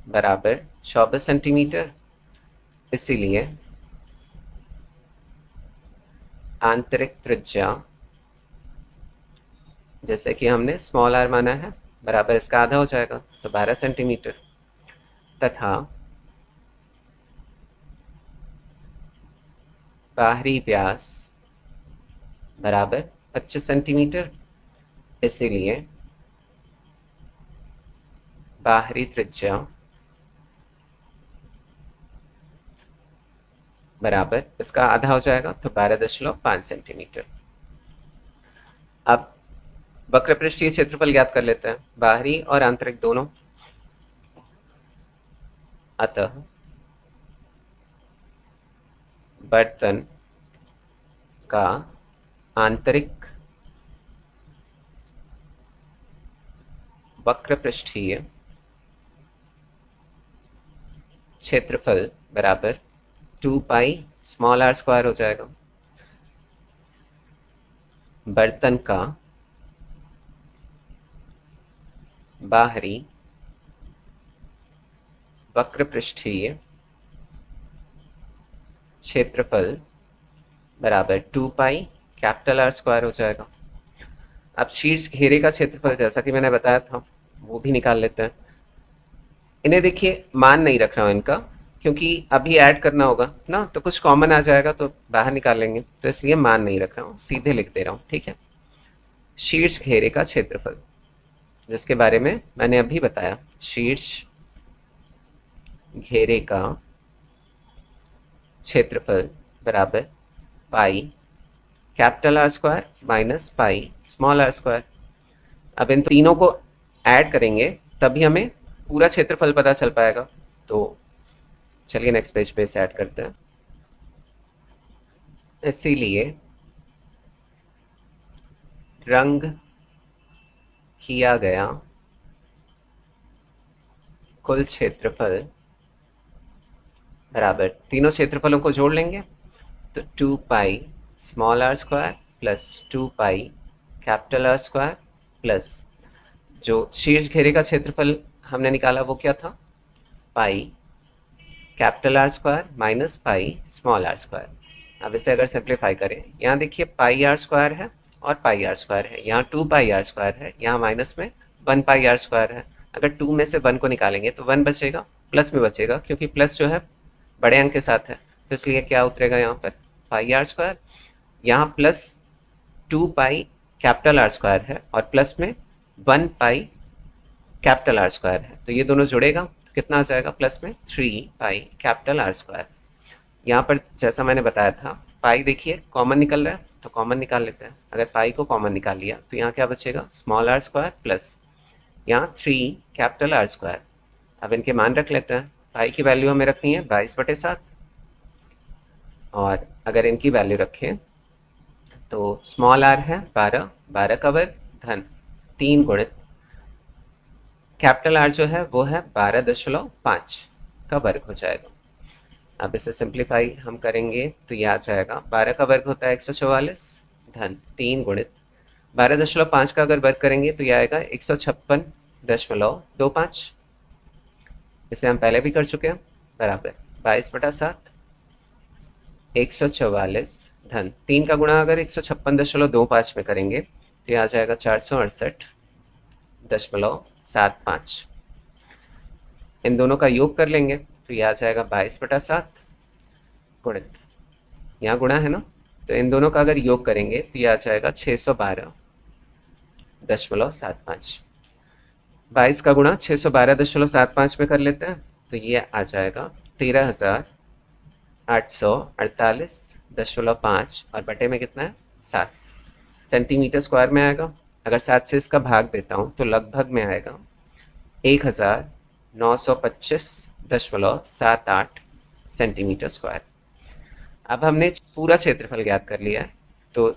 बराबर 24 सेंटीमीटर, इसीलिए आंतरिक त्रिज्या, जैसे कि हमने स्मॉल आर माना है, बराबर इसका आधा हो जाएगा, तो 12 सेंटीमीटर, तथा बाहरी व्यास बराबर 25 सेंटीमीटर, इसीलिए बाहरी त्रिज्या बराबर इसका आधा हो जाएगा, तो 12.5 सेंटीमीटर। अब वक्र पृष्ठीय क्षेत्रफल ज्ञात कर लेते हैं, बाहरी और आंतरिक दोनों। अतः बर्तन का आंतरिक वक्र पृष्ठीय क्षेत्रफल बराबर 2πr² हो जाएगा। बर्तन का बाहरी वक्र पृष्ठीय क्षेत्रफल बराबर 2πR² हो जाएगा। अब शीर्ष घेरे का क्षेत्रफल जैसा कि मैंने बताया था वो भी निकाल लेते हैं। इन्हें देखिए मान नहीं रख रहा हूँ इनका, क्योंकि अभी ऐड करना होगा ना, तो कुछ कॉमन आ जाएगा तो बाहर निकाल लेंगे, तो इसलिए मान नहीं रख रहा हूँ, सीधे लिख दे रहा हूँ। ठीक है, शीर्ष घेरे का क्षेत्रफल जिसके बारे में मैंने अभी बताया, शीर्ष घेरे का क्षेत्रफल बराबर πR² माइनस πr²। अब इन तीनों को ऐड करेंगे तभी हमें पूरा क्षेत्रफल पता चल पाएगा। तो चलिए नेक्स्ट पेज पे इसे ऐड करते हैं। इसीलिए रंग किया गया कुल क्षेत्रफल बराबर, तीनों क्षेत्रफलों को जोड़ लेंगे तो 2πr² प्लस 2πR² प्लस जो शीर्ष घेरे का क्षेत्रफल हमने निकाला वो क्या था, πR² माइनस πr²। अब इसे अगर सिंप्लीफाई करें, यहाँ देखिए πr² है और πr² है, यहाँ 2πr² है, यहाँ माइनस में 1πr² है। अगर 2 में से 1 को निकालेंगे तो 1 बचेगा, प्लस में बचेगा, क्योंकि प्लस जो है बड़े अंक के साथ है, तो इसलिए क्या उतरेगा यहाँ पर πr²। यहाँ प्लस 2πR² है और प्लस में 1πR² है, तो ये दोनों जुड़ेगा तो कितना आ जाएगा, प्लस में 3πR²। यहाँ पर जैसा मैंने बताया था पाई देखिए कॉमन निकल रहा है, तो कॉमन निकाल लेते हैं। अगर पाई को कॉमन निकाल लिया तो यहाँ क्या बचेगा, r² प्लस यहाँ 3R²। अब इनके मान रख लेते हैं। पाई की वैल्यू हमें रखनी है 22/7, और अगर इनकी वैल्यू रखें तो r है 12, 12 का वर्ग धन 3 गुणित R जो है वो है 12.5 का वर्ग हो जाएगा। अब इसे सिंप्लीफाई हम करेंगे तो ये आ जाएगा 12 का वर्ग होता है 144 धन 3 गुणित 12.5 का अगर वर्ग करेंगे तो ये आएगा 156.25। इसे हम पहले भी कर चुके हैं, बराबर 22/7 144 धन 3 का गुणा अगर 156.25 में करेंगे तो ये आ जाएगा 468.75। इन दोनों का योग कर लेंगे तो ये आ जाएगा 22/7 गुणित, यहाँ गुणा है ना, तो इन दोनों का अगर योग करेंगे तो ये आ जाएगा 612.75। 22 का गुणा 612.75 में कर लेते हैं तो ये आ जाएगा 13,848.5 और बटे में कितना है 7 सेंटीमीटर स्क्वायर में आएगा। अगर 7 से इसका भाग देता हूँ तो लगभग में आएगा 1925.78 सेंटीमीटर स्क्वायर। अब हमने पूरा क्षेत्रफल ज्ञात कर लिया है, तो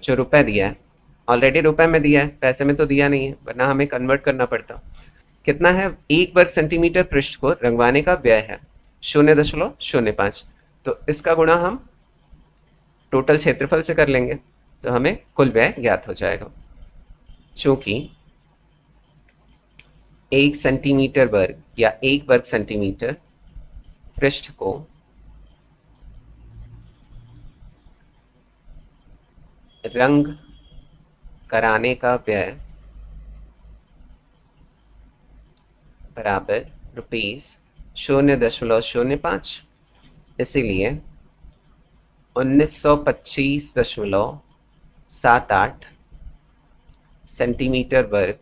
जो रुपए दिया है ऑलरेडी रुपए में दिया है, पैसे में तो दिया नहीं है, वरना हमें कन्वर्ट करना पड़ता। कितना है, 1 वर्ग सेंटीमीटर पृष्ठ को रंगवाने का व्यय है 0.05, तो इसका गुणा हम टोटल क्षेत्रफल से कर लेंगे तो हमें कुल व्यय ज्ञात हो जाएगा। चूंकि 1 सेंटीमीटर वर्ग या 1 वर्ग सेंटीमीटर पृष्ठ को रंग कराने का व्यय बराबर ₹0.05, इसीलिए 1925.78 सेंटीमीटर वर्ग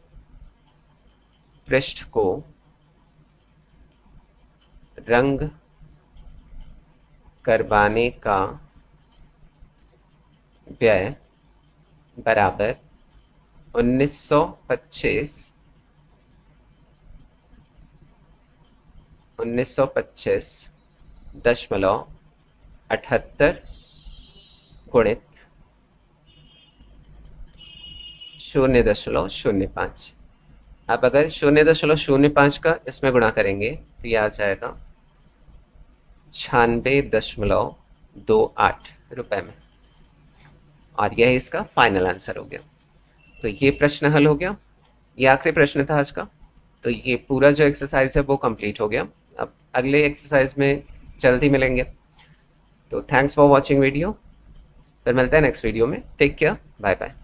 पृष्ठ को रंग करवाने का व्यय बराबर 1925.78 गुणित 0.05। अब अगर 0.05 का इसमें गुणा करेंगे तो ये आ जाएगा 96.28 में, और यह इसका फाइनल आंसर हो गया। तो ये प्रश्न हल हो गया, ये आखिरी प्रश्न था आज का। तो ये पूरा जो एक्सरसाइज है वो कंप्लीट हो गया। अब अगले एक्सरसाइज में जल्दी मिलेंगे। तो थैंक्स फॉर वॉचिंग वीडियो, फिर मिलते हैं नेक्स्ट वीडियो में। Take care, bye bye.